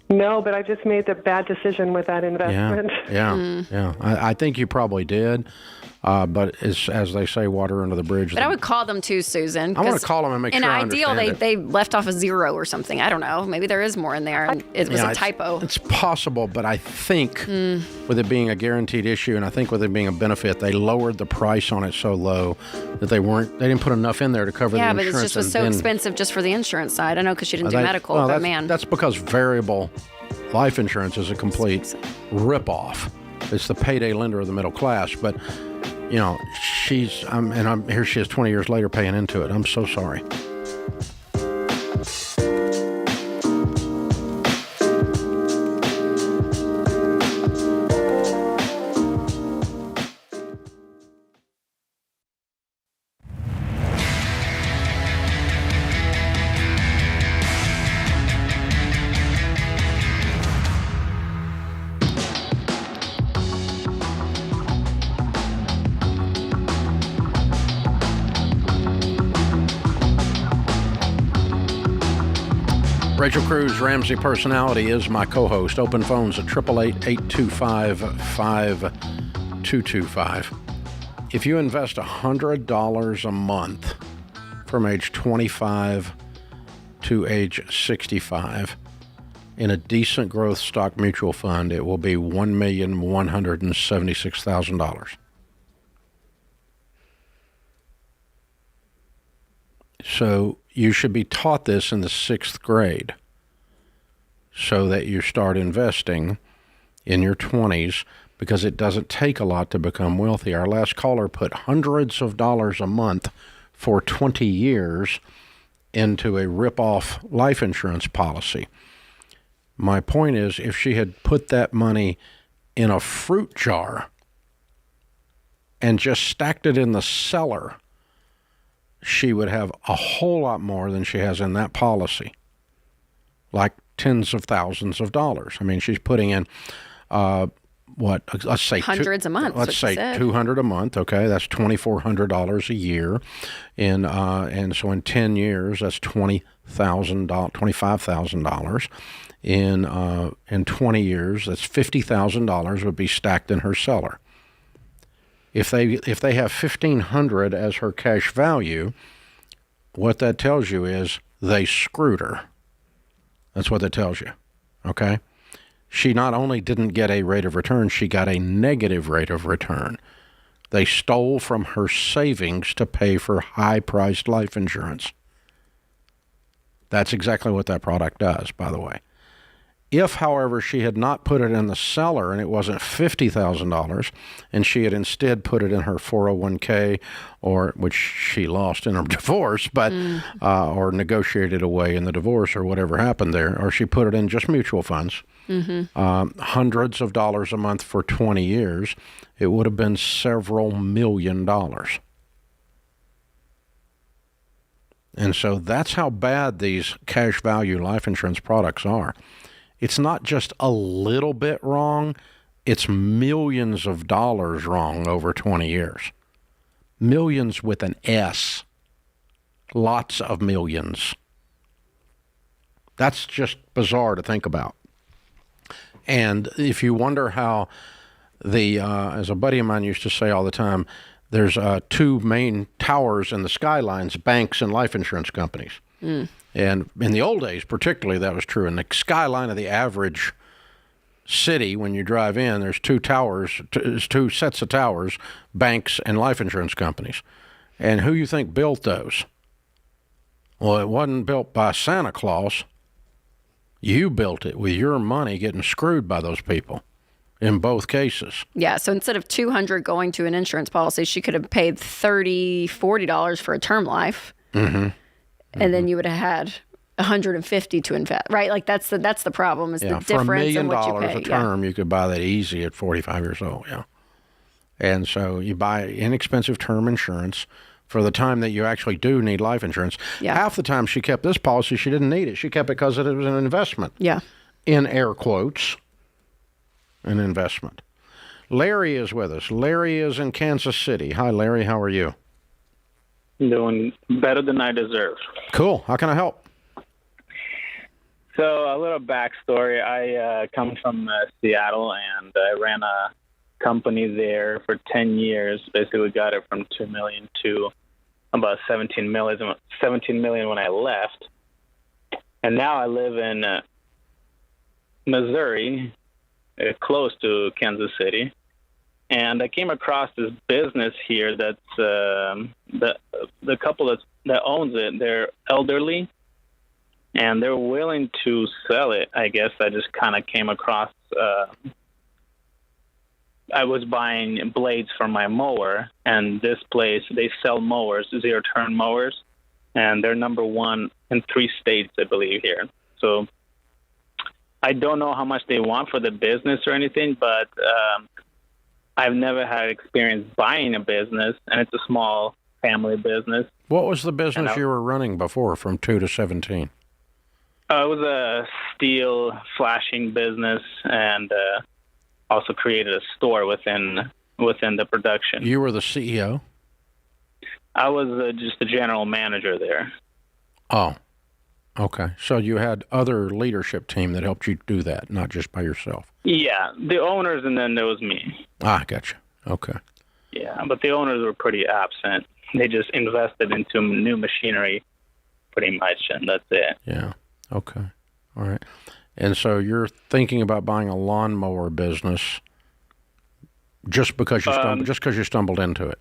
No, but I just made the bad decision with that investment. Yeah. I think you probably did. But as they say, water under the bridge. But I would call them too, Susan. I want to call them and make sure I understand In ideal, they left off a zero or something. I don't know. Maybe there is more in there, and it was a typo. It's possible, but I think with it being a guaranteed issue, and I think with it being a benefit, they lowered the price on it so low that they didn't put enough in there to cover the insurance. Yeah, but it just was so expensive just for the insurance side. I know because she didn't do medical, but man. That's because variable life insurance is a complete ripoff. It's the payday lender of the middle class, but you know, here she is 20 years later paying into it. I'm so sorry. Rachel Cruze, Ramsey Personality, is my co-host. Open phones at 888-825-5225. If you invest $100 a month from age 25 to age 65 in a decent growth stock mutual fund, it will be $1,176,000. So you should be taught this in the 6th grade so that you start investing in your 20s, because it doesn't take a lot to become wealthy. Our last caller put hundreds of dollars a month for 20 years into a rip-off life insurance policy. My point is, if she had put that money in a fruit jar and just stacked it in the cellar, she would have a whole lot more than she has in that policy, like tens of thousands of dollars. I mean, she's putting in, let's say hundreds a month. Let's say $200 a month. Okay, that's $2,400 a year, and so in 10 years, that's $25,000. In 20 years, that's $50,000 would be stacked in her cellar. If they have $1,500 as her cash value, what that tells you is they screwed her. That's what that tells you. Okay? She not only didn't get a rate of return, she got a negative rate of return. They stole from her savings to pay for high-priced life insurance. That's exactly what that product does, by the way. If, however, she had not put it in the cellar and it wasn't $50,000, and she had instead put it in her 401k, which she lost in her divorce, but or negotiated away in the divorce, or whatever happened there, or she put it in just mutual funds, hundreds of dollars a month for 20 years, it would have been several $million. And so that's how bad these cash value life insurance products are. It's not just a little bit wrong, it's millions of dollars wrong over 20 years. Millions with an S. Lots of millions. That's just bizarre to think about. And if you wonder how as a buddy of mine used to say all the time, there's two main towers in the skylines, banks and life insurance companies. And in the old days, particularly, that was true. In the skyline of the average city, when you drive in, there's two sets of towers, banks and life insurance companies. And who you think built those? Well, it wasn't built by Santa Claus. You built it with your money getting screwed by those people. in both cases. Yeah, so instead of $200 going to an insurance policy, she could have paid $30, $40 for a term life, and then you would have had $150 to invest, right? Like that's the problem is the difference for $1 million in what you pay. a term, you could buy that easy at 45 years old. Yeah, and so you buy inexpensive term insurance for the time that you actually do need life insurance. Yeah. Half the time she kept this policy, she didn't need it. She kept it because it was an investment. Yeah. In air quotes, an investment. Larry is with us. Larry is in Kansas City. Hi, Larry. How are you? Doing better than I deserve. Cool. How can I help? So a little backstory. I come from Seattle, and I ran a company there for 10 years. Basically got it from $2 million to about $17 million when I left. And now I live in Missouri, close to Kansas City. And I came across this business here that's the couple that owns it, they're elderly, and they're willing to sell it. I guess I just kind of came across, I was buying blades for my mower, and this place, they sell mowers, zero-turn mowers, and they're number one in 3 states, I believe, here. So I don't know how much they want for the business or anything, but I've never had experience buying a business, and it's a small family business. What was the business you were running before from 2 to 17? It was a steel flashing business, and also created a store within the production. You were the CEO? I was just the general manager there. Oh, okay. So you had other leadership team that helped you do that, not just by yourself. Yeah, the owners, and then there was me. Ah, gotcha. Okay. Yeah, but the owners were pretty absent. They just invested into new machinery, pretty much, and that's it. Yeah. Okay. All right. And so you're thinking about buying a lawnmower business just because you stumbled into it.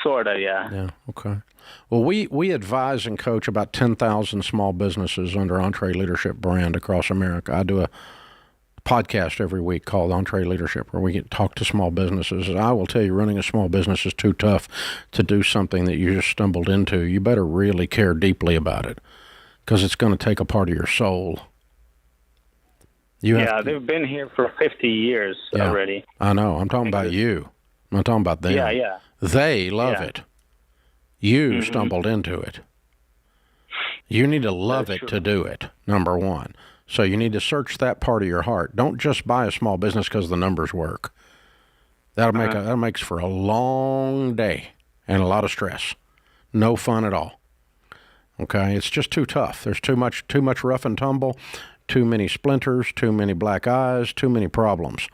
Sorta, yeah. Yeah. Okay. Well, we advise and coach about 10,000 small businesses under Entree Leadership brand across America. I do a podcast every week called Entree Leadership, where we get talk to small businesses. And I will tell you, running a small business is too tough to do something that you just stumbled into. You better really care deeply about it, because it's going to take a part of your soul. They've been here for 50 years already. I know. I'm talking about you. I'm not talking about them. Yeah. They love it. You stumbled into it. You need to love it to do it, number one. So you need to search that part of your heart. Don't just buy a small business because the numbers work. That makes for a long day and a lot of stress. No fun at all. Okay, it's just too tough. There's too much rough and tumble, too many splinters, too many black eyes, too many problems.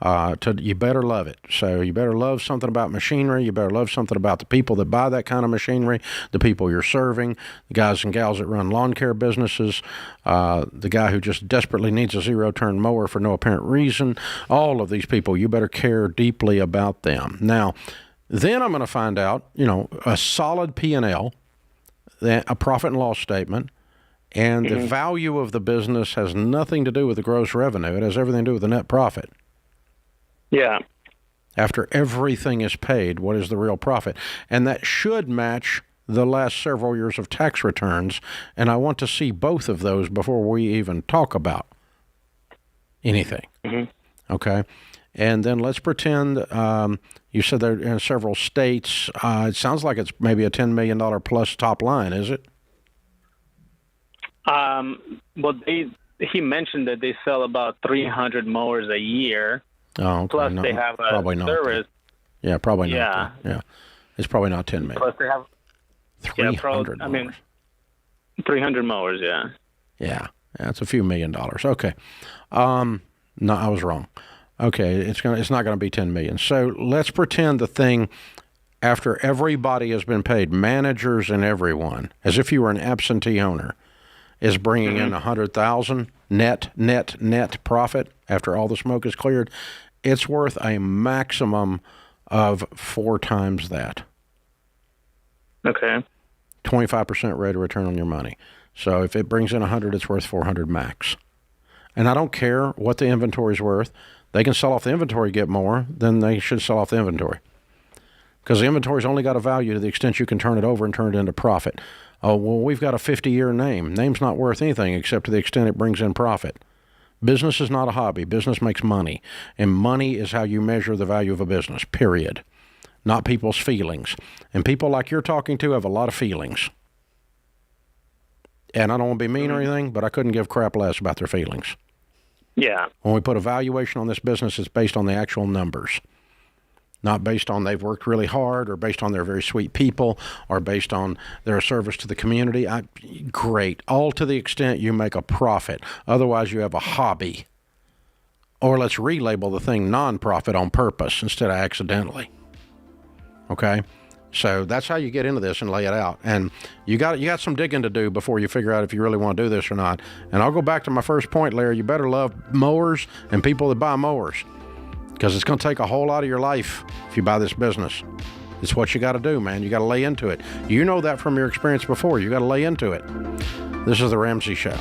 You better love it. So you better love something about machinery. You better love something about the people that buy that kind of machinery, the people you're serving, the guys and gals that run lawn care businesses, the guy who just desperately needs a zero-turn mower for no apparent reason. All of these people, you better care deeply about them. Now, then I'm going to find out, a solid P&L, a profit and loss statement, and the value of the business has nothing to do with the gross revenue. It has everything to do with the net profit. Yeah. After everything is paid, what is the real profit? And that should match the last several years of tax returns. And I want to see both of those before we even talk about anything. Okay? And then let's pretend you said they're in several states. It sounds like it's maybe a $10 million plus top line, is it? Well, he mentioned that they sell about 300 mowers a year. Oh, okay. Plus, they have a service. Yeah, probably not. Yeah, it's probably not 10 million. Plus, they have 300 mowers. 300 mowers. Yeah. Yeah, it's a few $1 million. Okay. No, I was wrong. Okay, it's not going to be 10 million. So let's pretend the thing, after everybody has been paid, managers and everyone, as if you were an absentee owner, is bringing in 100,000 net profit after all the smoke is cleared. It's worth a maximum of 4 times that. Okay. 25% rate of return on your money. So if it brings in 100, it's worth 400 max. And I don't care what the inventory's worth. They can sell off the inventory, get more, then they should sell off the inventory. Because the inventory's only got a value to the extent you can turn it over and turn it into profit. Oh, well, we've got a 50-year name. Name's not worth anything except to the extent it brings in profit. Business is not a hobby. Business makes money. And money is how you measure the value of a business, period. Not people's feelings. And people like you're talking to have a lot of feelings. And I don't want to be mean or anything, but I couldn't give crap less about their feelings. Yeah. When we put a valuation on this business, it's based on the actual numbers. Not based on they've worked really hard or based on they're very sweet people or based on their service to the community. Great. All to the extent you make a profit. Otherwise, you have a hobby. Or let's relabel the thing non-profit on purpose instead of accidentally. Okay? So that's how you get into this and lay it out. And you got some digging to do before you figure out if you really want to do this or not. And I'll go back to my first point, Larry. You better love mowers and people that buy mowers. Because it's going to take a whole lot of your life if you buy this business. It's what you got to do, man. You got to lay into it. You know that from your experience before. You got to lay into it. This is The Ramsey Show.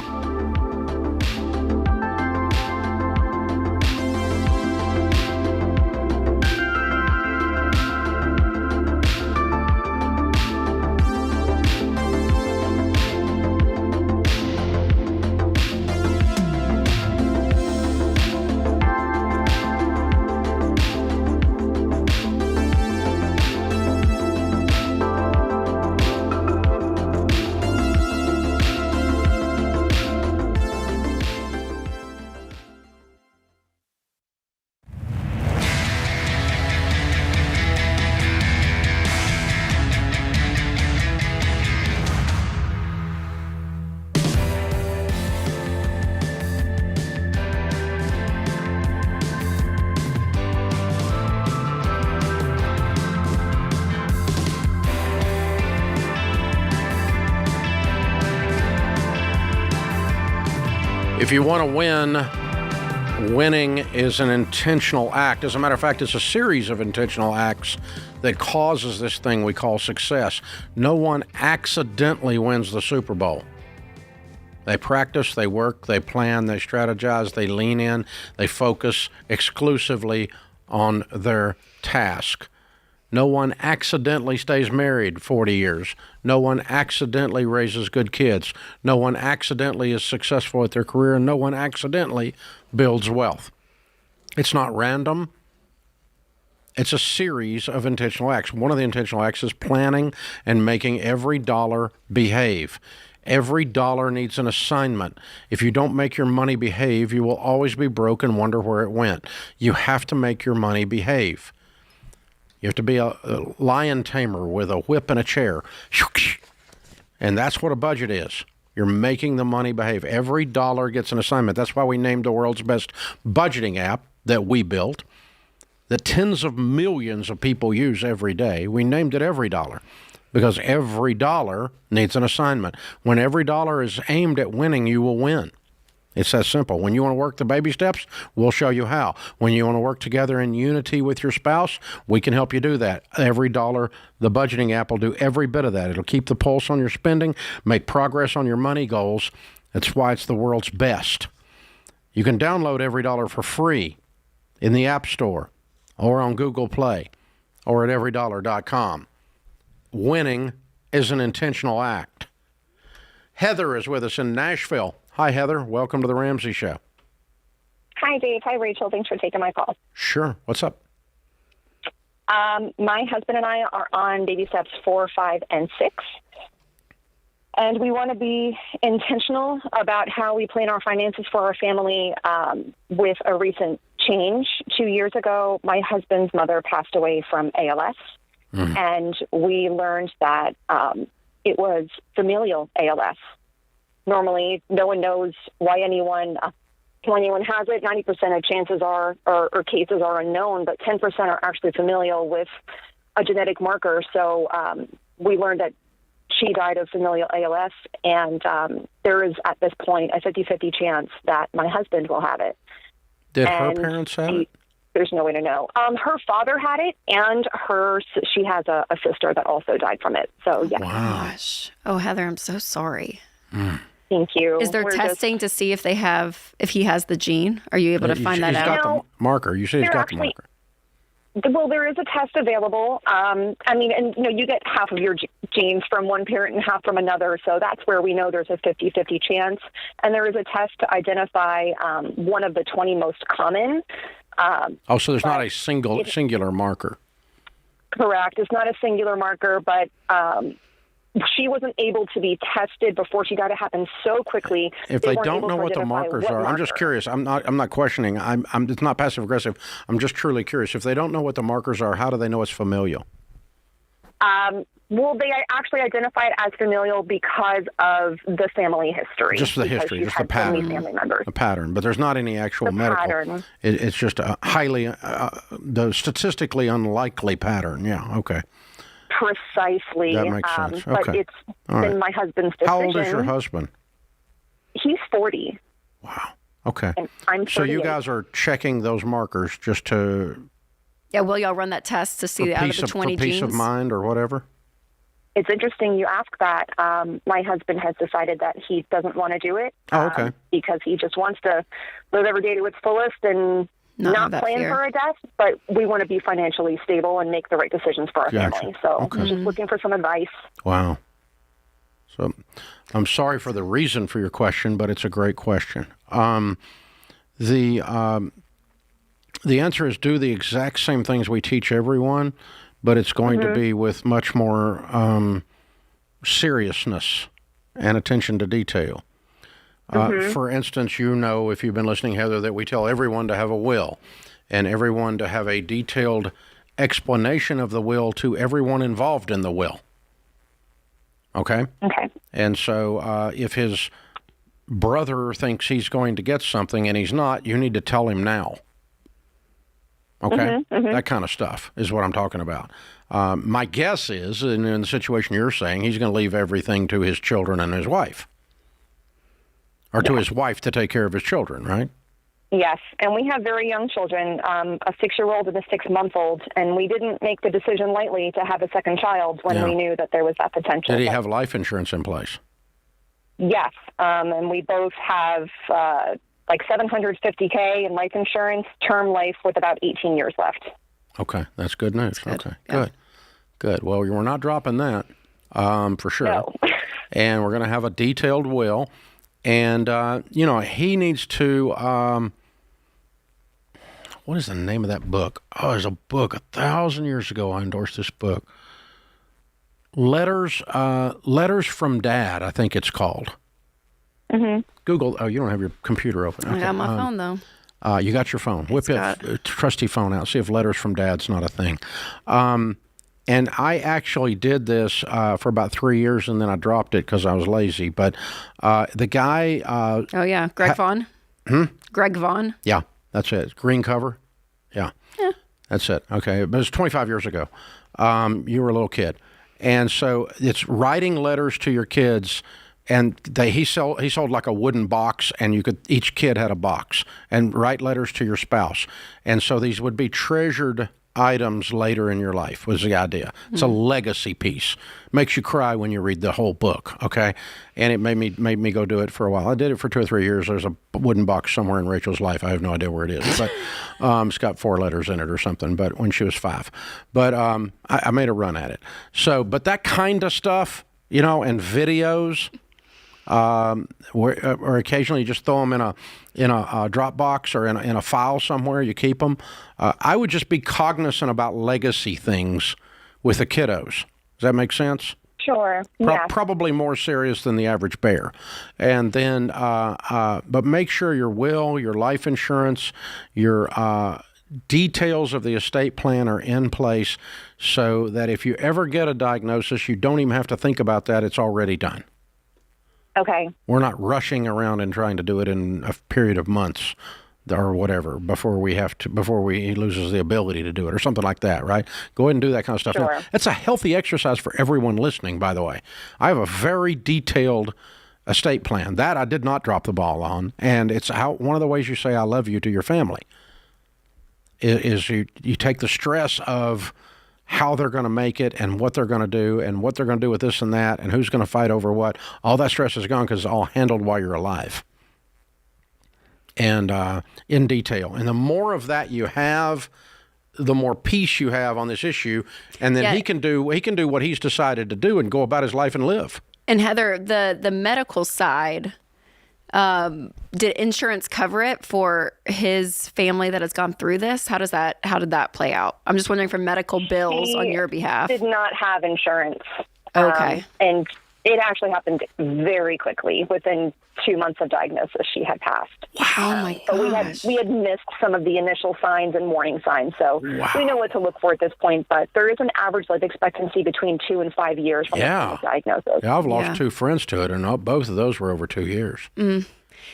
If you want to win, winning is an intentional act. As a matter of fact, it's a series of intentional acts that causes this thing we call success. No one accidentally wins the Super Bowl. They practice, they work, they plan, they strategize, they lean in, they focus exclusively on their task. No one accidentally stays married 40 years. No one accidentally raises good kids. No one accidentally is successful at their career, and no one accidentally builds wealth. It's not random. It's a series of intentional acts. One of the intentional acts is planning and making every dollar behave. Every dollar needs an assignment. If you don't make your money behave, you will always be broke and wonder where it went. You have to make your money behave. You have to be a lion tamer with a whip and a chair. And that's what a budget is. You're making the money behave. Every dollar gets an assignment. That's why we named the world's best budgeting app that we built, that tens of millions of people use every day. We named it Every Dollar because every dollar needs an assignment. When every dollar is aimed at winning, you will win. It's that simple. When you want to work the baby steps, we'll show you how. When you want to work together in unity with your spouse, we can help you do that. Every dollar, the budgeting app will do every bit of that. It'll keep the pulse on your spending, make progress on your money goals. That's why it's the world's best. You can download Every Dollar for free in the App Store or on Google Play or at everydollar.com. Winning is an intentional act. Heather is with us in Nashville. Hi, Heather. Welcome to The Ramsey Show. Hi, Dave. Hi, Rachel. Thanks for taking my call. Sure. What's up? My husband and I are on baby steps 4, 5, and 6. And we want to be intentional about how we plan our finances for our family with a recent change. 2 years ago, my husband's mother passed away from ALS. And we learned that it was familial ALS. Normally, no one knows why anyone has it. 90% of chances are, or cases are unknown, but 10% are actually familial with a genetic marker. So we learned that she died of familial ALS, and there is, at this point, a 50-50 chance that my husband will have it. Did her parents have it? There's no way to know. Her father had it, and she has a sister that also died from it. So, yeah. Wow. Gosh. Oh, Heather, I'm so sorry. Thank you. Is there We're testing to see if he has the gene? Are you able to find that He's out? got the marker. You said he's got the marker. Well, there is a test available. You get half of your genes from one parent and half from another, so that's where we know there's a 50-50 chance. And there is a test to identify one of the 20 most common. So there's not a singular marker. Correct. It's not a singular marker, but she wasn't able to be tested before she got it happen so quickly. If they don't know what the markers are, I'm just curious. I'm not questioning. It's not passive aggressive. I'm just truly curious. If they don't know what the markers are, how do they know it's familial? Well, they actually identify it as familial because of the family history. Just the history, just the pattern. So many family members. The pattern, but there's not any actual medical. Pattern. It's just a highly, the statistically unlikely pattern. Yeah. Okay. Precisely. That makes sense. Okay. But it's been my husband's decision. How old is your husband? He's 40. Wow. Okay. And I'm 38. So you guys are checking those markers just to... Yeah, will y'all run that test to see out of the 20 genes? For peace of mind or whatever? It's interesting you ask that. My husband has decided that he doesn't want to do it. Okay. Because he just wants to live every day to its fullest and not plan for a death, but we want to be financially stable and make the right decisions for our family. So I'm just looking for some advice. Wow. So I'm sorry for the reason for your question, but it's a great question. The answer is do the exact same things we teach everyone, but it's going to be with much more seriousness and attention to detail. For instance, if you've been listening, Heather, that we tell everyone to have a will and everyone to have a detailed explanation of the will to everyone involved in the will. Okay? Okay. And so if his brother thinks he's going to get something and he's not, you need to tell him now. Okay? That kind of stuff is what I'm talking about. My guess is, in the situation you're saying, he's going to leave everything to his children and his wife. Or to his wife to take care of his children, right? Yes, and we have very young children, a 6-year-old and a 6-month-old, and we didn't make the decision lightly to have a second child when we knew that there was that potential. Did he have life insurance in place? Yes, and we both have like $750K in life insurance, term life with about 18 years left. Okay, that's good news. Okay, good. Well, we're not dropping that for sure. No. And we're going to have a detailed will. And, he needs to, what is the name of that book? Oh, there's a book 1,000 years ago. I endorsed this book. Letters from Dad, I think it's called. Google, you don't have your computer open. Okay. I got my phone, though. You got your phone. Whip your trusty phone out. See if Letters from Dad's not a thing. And I actually did this for about 3 years, and then I dropped it because I was lazy. But the guy... Greg Vaughn. Greg Vaughn. Yeah, that's it. Green cover. Yeah, that's it. Okay, but it was 25 years ago. You were a little kid. And so it's writing letters to your kids, and he sold like a wooden box, and each kid had a box, and write letters to your spouse. And so these would be treasured items later in your life was the idea. It's a legacy piece. Makes you cry when you read the whole book, okay? And it made me go do it for a while. I did it for 2 or 3 years. There's a wooden box somewhere in Rachel's life. I have no idea where it is, but it's got 4 letters in it or something, but when she was 5. But I made a run at it. So, but that kind of stuff, and videos, or occasionally you just throw them in a Dropbox or in a file somewhere. You keep them. I would just be cognizant about legacy things with the kiddos. Does that make sense? Sure. Probably more serious than the average bear. And then, but make sure your will, your life insurance, your details of the estate plan are in place so that if you ever get a diagnosis, you don't even have to think about that. It's already done. Okay. We're not rushing around and trying to do it in a period of months or whatever before he loses the ability to do it or something like that, right? Go ahead and do that kind of stuff. Sure. Now, it's a healthy exercise for everyone listening, by the way. I have a very detailed estate plan. That I did not drop the ball on, and it's one of the ways you say I love you to your family is you take the stress of how they're going to make it and what they're going to do and what they're going to do with this and that and who's going to fight over what. All that stress is gone because it's all handled while you're alive and in detail. And the more of that you have, the more peace you have on this issue. And then he can do what he's decided to do and go about his life and live. And Heather, the medical side, did insurance cover it for his family that has gone through this? How did that play out? I'm just wondering for medical bills on your behalf. Did not have insurance. Okay. And it actually happened very quickly. Within 2 months of diagnosis, she had passed. Wow. Oh my gosh. So we had missed some of the initial signs and warning signs. So we know what to look for at this point. But there is an average life expectancy between 2 and 5 years from the diagnosis. Yeah, I've lost 2 friends to it, and both of those were over 2 years. Mm.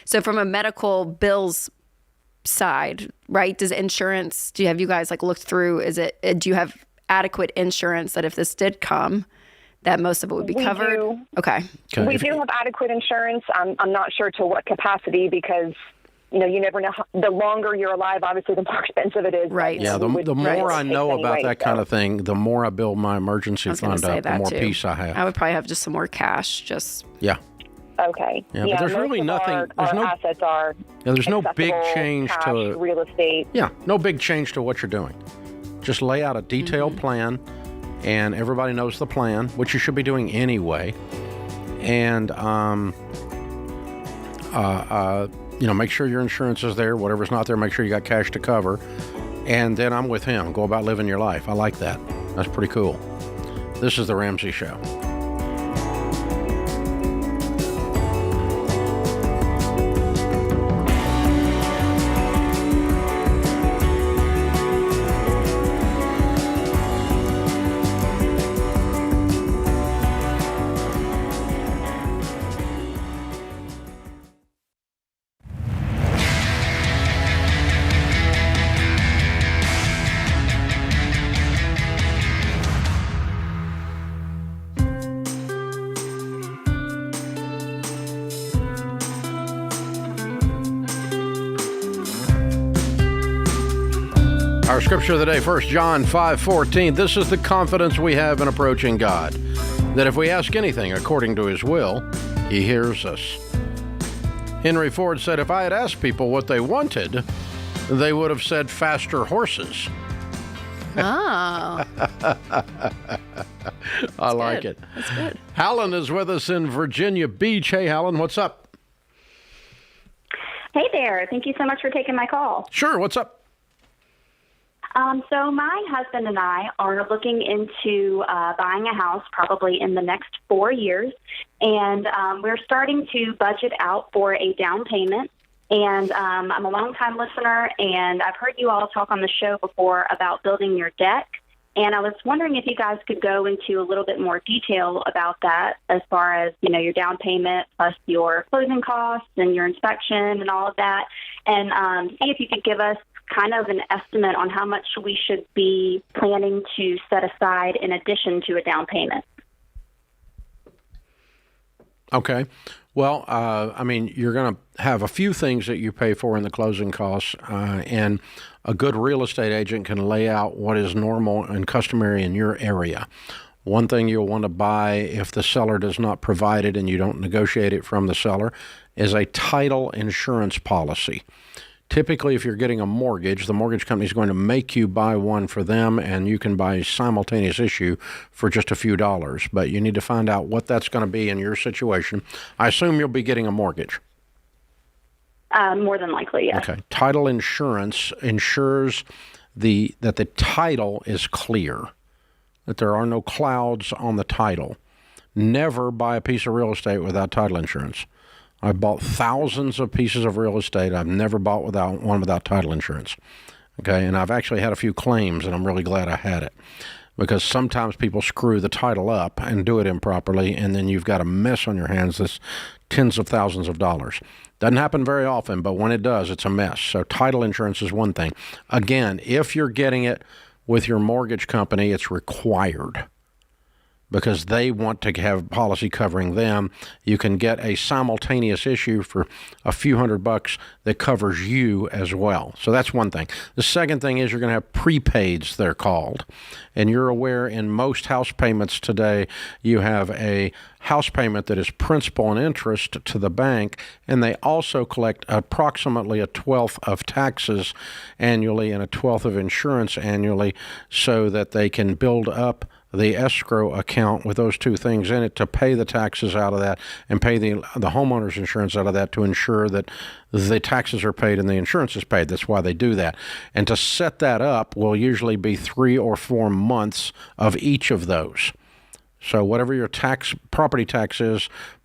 So from a medical bills side, right? Does insurance? Have you guys looked through? Do you have adequate insurance that if this did come, that most of it would be covered? Do. Okay. We do have adequate insurance. I'm not sure to what capacity because, you never know. The longer you're alive, obviously, the more expensive it is. Right. Yeah, the more I know about that kind of thing, the more I build my emergency fund up, the more peace I have. I would probably have just some more cash. Yeah. Okay. Yeah, but there's really nothing. Our assets are. Yeah, there's no big change cash, to real estate. Yeah, no big change to what you're doing. Just lay out a detailed plan. And everybody knows the plan, which you should be doing anyway. And, make sure your insurance is there. Whatever's not there, make sure you got cash to cover. And then I'm with him. Go about living your life. I like that. That's pretty cool. This is The Ramsey Show. Our scripture of the day, 1 John 5:14. This is the confidence we have in approaching God, that if we ask anything according to his will, he hears us. Henry Ford said, if I had asked people what they wanted, they would have said faster horses. Oh. I like it. That's good. Helen is with us in Virginia Beach. Hey, Helen, what's up? Hey there. Thank you so much for taking my call. Sure. What's up? So my husband and I are looking into buying a house probably in the next 4 years, and we're starting to budget out for a down payment. And I'm a longtime listener, and I've heard you all talk on the show before about building your deck. And I was wondering if you guys could go into a little bit more detail about that as far as, your down payment plus your closing costs and your inspection and all of that. And see if you could give us kind of an estimate on how much we should be planning to set aside in addition to a down payment. Okay. Well, you're going to have a few things that you pay for in the closing costs, and a good real estate agent can lay out what is normal and customary in your area. One thing you'll want to buy if the seller does not provide it and you don't negotiate it from the seller is a title insurance policy. Typically, if you're getting a mortgage, the mortgage company is going to make you buy one for them, and you can buy simultaneous issue for just a few dollars. But you need to find out what that's going to be in your situation. I assume you'll be getting a mortgage. More than likely, yes. Okay. Title insurance ensures that the title is clear, that there are no clouds on the title. Never buy a piece of real estate without title insurance. I've bought thousands of pieces of real estate. I've never bought one without title insurance. Okay, and I've actually had a few claims, and I'm really glad I had it, because sometimes people screw the title up and do it improperly, and then you've got a mess on your hands that's tens of thousands of dollars. Doesn't happen very often, but when it does, it's a mess. So title insurance is one thing. Again, if you're getting it with your mortgage company, it's required. because they want to have a policy covering them. You can get a simultaneous issue for a few $100 that covers you as well. So that's one thing. The second thing is you're going to have prepaids, they're called. And you're aware in most house payments today, you have a house payment that is principal and interest to the bank, and they also collect approximately 1/12 of taxes annually and 1/12 of insurance annually, so that they can build up the escrow account with those two things in it to pay the taxes out of that and pay the homeowner's insurance out of that to ensure that the taxes are paid and the insurance is paid. That's why they do that. And to set that up will usually be 3 or 4 months of each of those. So whatever your property tax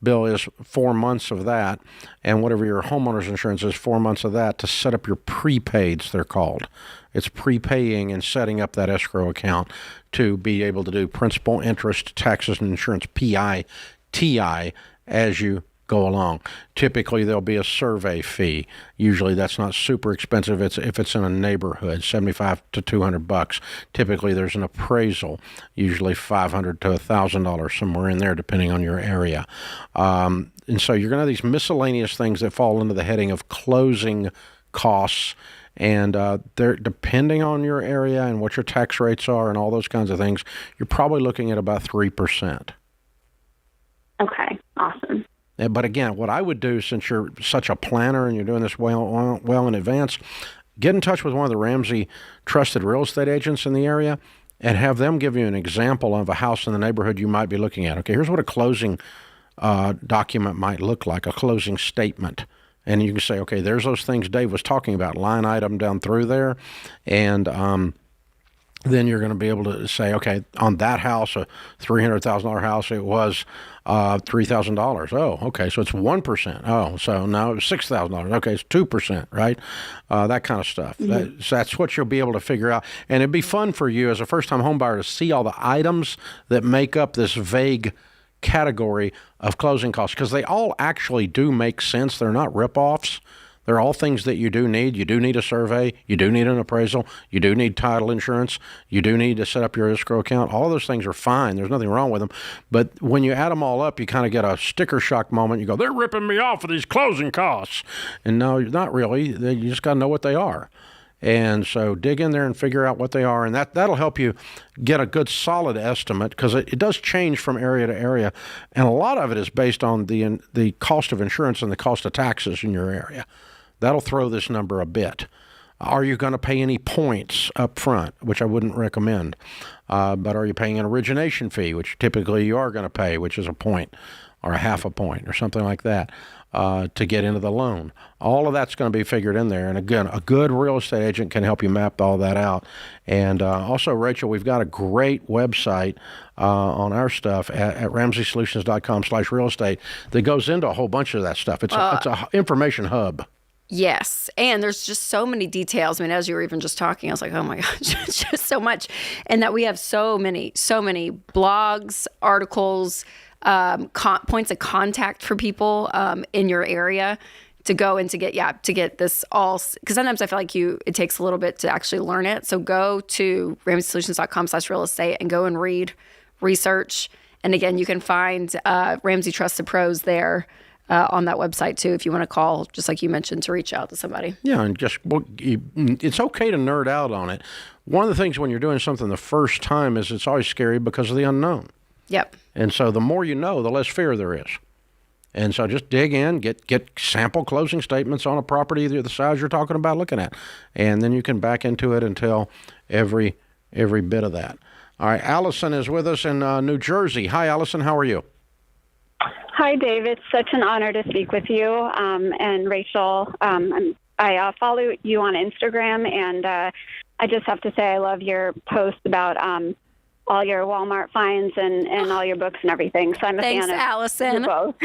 bill is 4 months of that, and whatever your homeowner's insurance is 4 months of that, to set up your prepaids, they're called. It's prepaying and setting up that escrow account to be able to do principal, interest, taxes, and insurance, PITI, as you go along. Typically, there'll be a survey fee. Usually, that's not super expensive. If it's in a neighborhood, $75 to $200. Typically, there's an appraisal, usually $500 to $1,000, somewhere in there, depending on your area. And so you're going to have these miscellaneous things that fall into the heading of closing costs. And they're depending on your area and what your tax rates are and all those kinds of things, you're probably looking at about 3%. Okay, awesome. But again, what I would do, since you're such a planner and you're doing this well in advance, get in touch with one of the Ramsey trusted real estate agents in the area and have them give you an example of a house in the neighborhood you might be looking at. Okay, here's what a closing document might look like, a closing statement. And you can say, okay, there's those things Dave was talking about, line item down through there. And then you're going to be able to say, okay, on that house, a $300,000 house, it was $3,000. Oh, okay, so it's 1%. Oh, so now it's $6,000. Okay, it's 2%, right? That kind of stuff. Mm-hmm. That's what you'll be able to figure out. And it'd be fun for you as a first-time home buyer to see all the items that make up this vague category of closing costs, because they all actually do make sense. They're not rip-offs. They're all things that you do need. You do need a survey. You do need an appraisal. You do need title insurance. You do need to set up your escrow account. All of those things are fine. There's nothing wrong with them. But when you add them all up, you kind of get a sticker shock moment. You go, they're ripping me off of these closing costs. And no, not really. You just got to know what they are. And so dig in there and figure out what they are, and that'll help you get a good solid estimate, because it does change from area to area, and a lot of it is based on the cost of insurance and the cost of taxes in your area. That'll throw this number a bit. Are you going to pay any points up front, which I wouldn't recommend? But are you paying an origination fee, which typically you are going to pay, which is a point or a half a point or something like that, to get into the loan? All of that's going to be figured in there. And again, a good real estate agent can help you map all that out. And also, Rachel, we've got a great website on our stuff at RamseySolutions.com/real estate that goes into a whole bunch of that stuff. It's a information hub. Yes. And there's just so many details. I mean, as you were even just talking, I was like, oh my gosh, it's just so much. And that we have so many blogs, articles, points of contact for people in your area to go and to get this all, because sometimes I feel like it takes a little bit to actually learn it. So go to RamseySolutions.com/real estate and go and read, research. And again, you can find Ramsey Trusted Pros there on that website too, if you want to call, just like you mentioned, to reach out to somebody. Yeah, and it's okay to nerd out on it. One of the things when you're doing something the first time is it's always scary because of the unknown. Yep. And so the more you know, the less fear there is. And so just dig in, get sample closing statements on a property the size you're talking about looking at. And then you can back into it and tell every bit of that. All right, Allison is with us in New Jersey. Hi, Allison. How are you? Hi, Dave. It's such an honor to speak with you. And Rachel, I follow you on Instagram, and I just have to say I love your posts about all your Walmart finds and all your books and everything. So I'm a fan of Allison. both.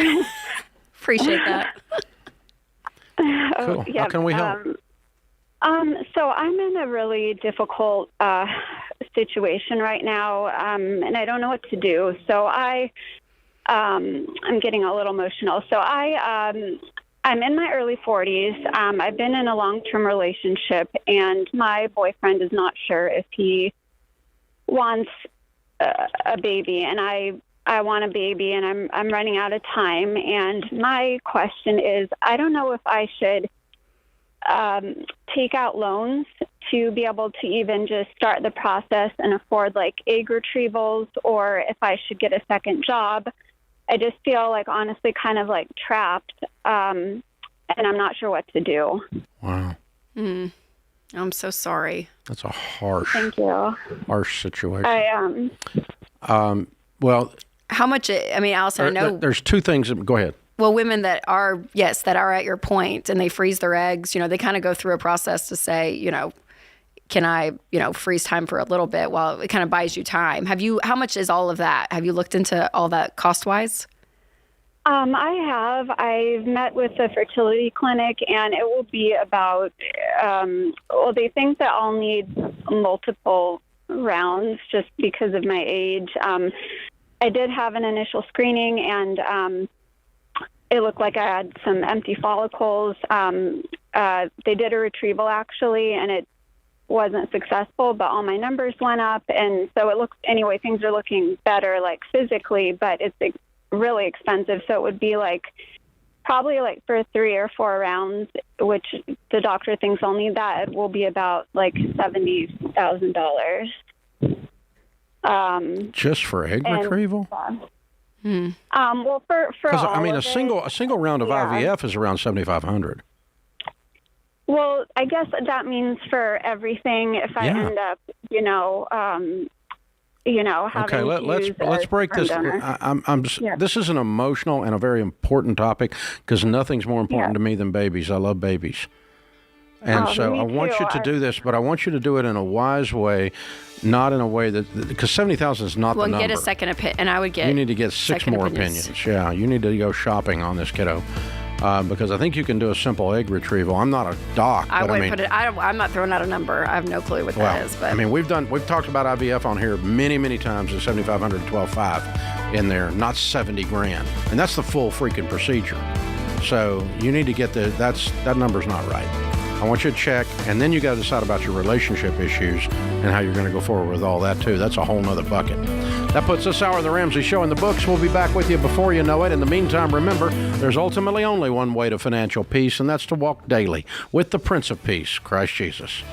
Appreciate that. Cool. Yeah, how can we help? So I'm in a really difficult situation right now, and I don't know what to do. So I'm getting a little emotional. So I'm in my early 40s. I've been in a long-term relationship, and my boyfriend is not sure if he wants a baby, and I want a baby, and I'm running out of time. And my question is, I don't know if I should take out loans to be able to even just start the process and afford like egg retrievals, or if I should get a second job. I just feel like honestly kind of like trapped, and I'm not sure what to do. Wow. I'm so sorry. That's a harsh situation. Well, how much? I mean, Allison, I know there's two things. Go ahead. Well, women that are at your point and they freeze their eggs, they kind of go through a process to say, can I, freeze time for a little bit while it kind of buys you time. How much is all of that? Have you looked into all that cost-wise? I have. I've met with the fertility clinic, and it will be about, they think that I'll need multiple rounds just because of my age. I did have an initial screening, and it looked like I had some empty follicles. They did a retrieval, actually, and it wasn't successful, but all my numbers went up. And so things are looking better, like physically, but it's really expensive. So it would be probably for 3 or 4 rounds, which the doctor thinks I'll need that. It will be about $70,000. Just for egg retrieval? Well, for I mean, a single round of IVF is around $7,500. Well, I guess that means for everything. If I end up, having let's break this. This is an emotional and a very important topic because nothing's more important to me than babies. I love babies. And so I want you to do this, but I want you to do it in a wise way, not in a way because 70,000 is not the number. Well, get a second opinion, and I would get. You need to get 6 more opinions. Yeah, you need to go shopping on this, kiddo, because I think you can do a simple egg retrieval. I'm not a doc. I'm not throwing out a number. I have no clue what that is. But I mean, we've talked about IVF on here many times at 7,500 and 12,500 in there, not 70 grand, and that's the full freaking procedure. So you need to get that number's not right. I want you to check, and then you got to decide about your relationship issues and how you're going to go forward with all that, too. That's a whole nother bucket. That puts this hour of The Ramsey Show in the books. We'll be back with you before you know it. In the meantime, remember, there's ultimately only one way to financial peace, and that's to walk daily with the Prince of Peace, Christ Jesus.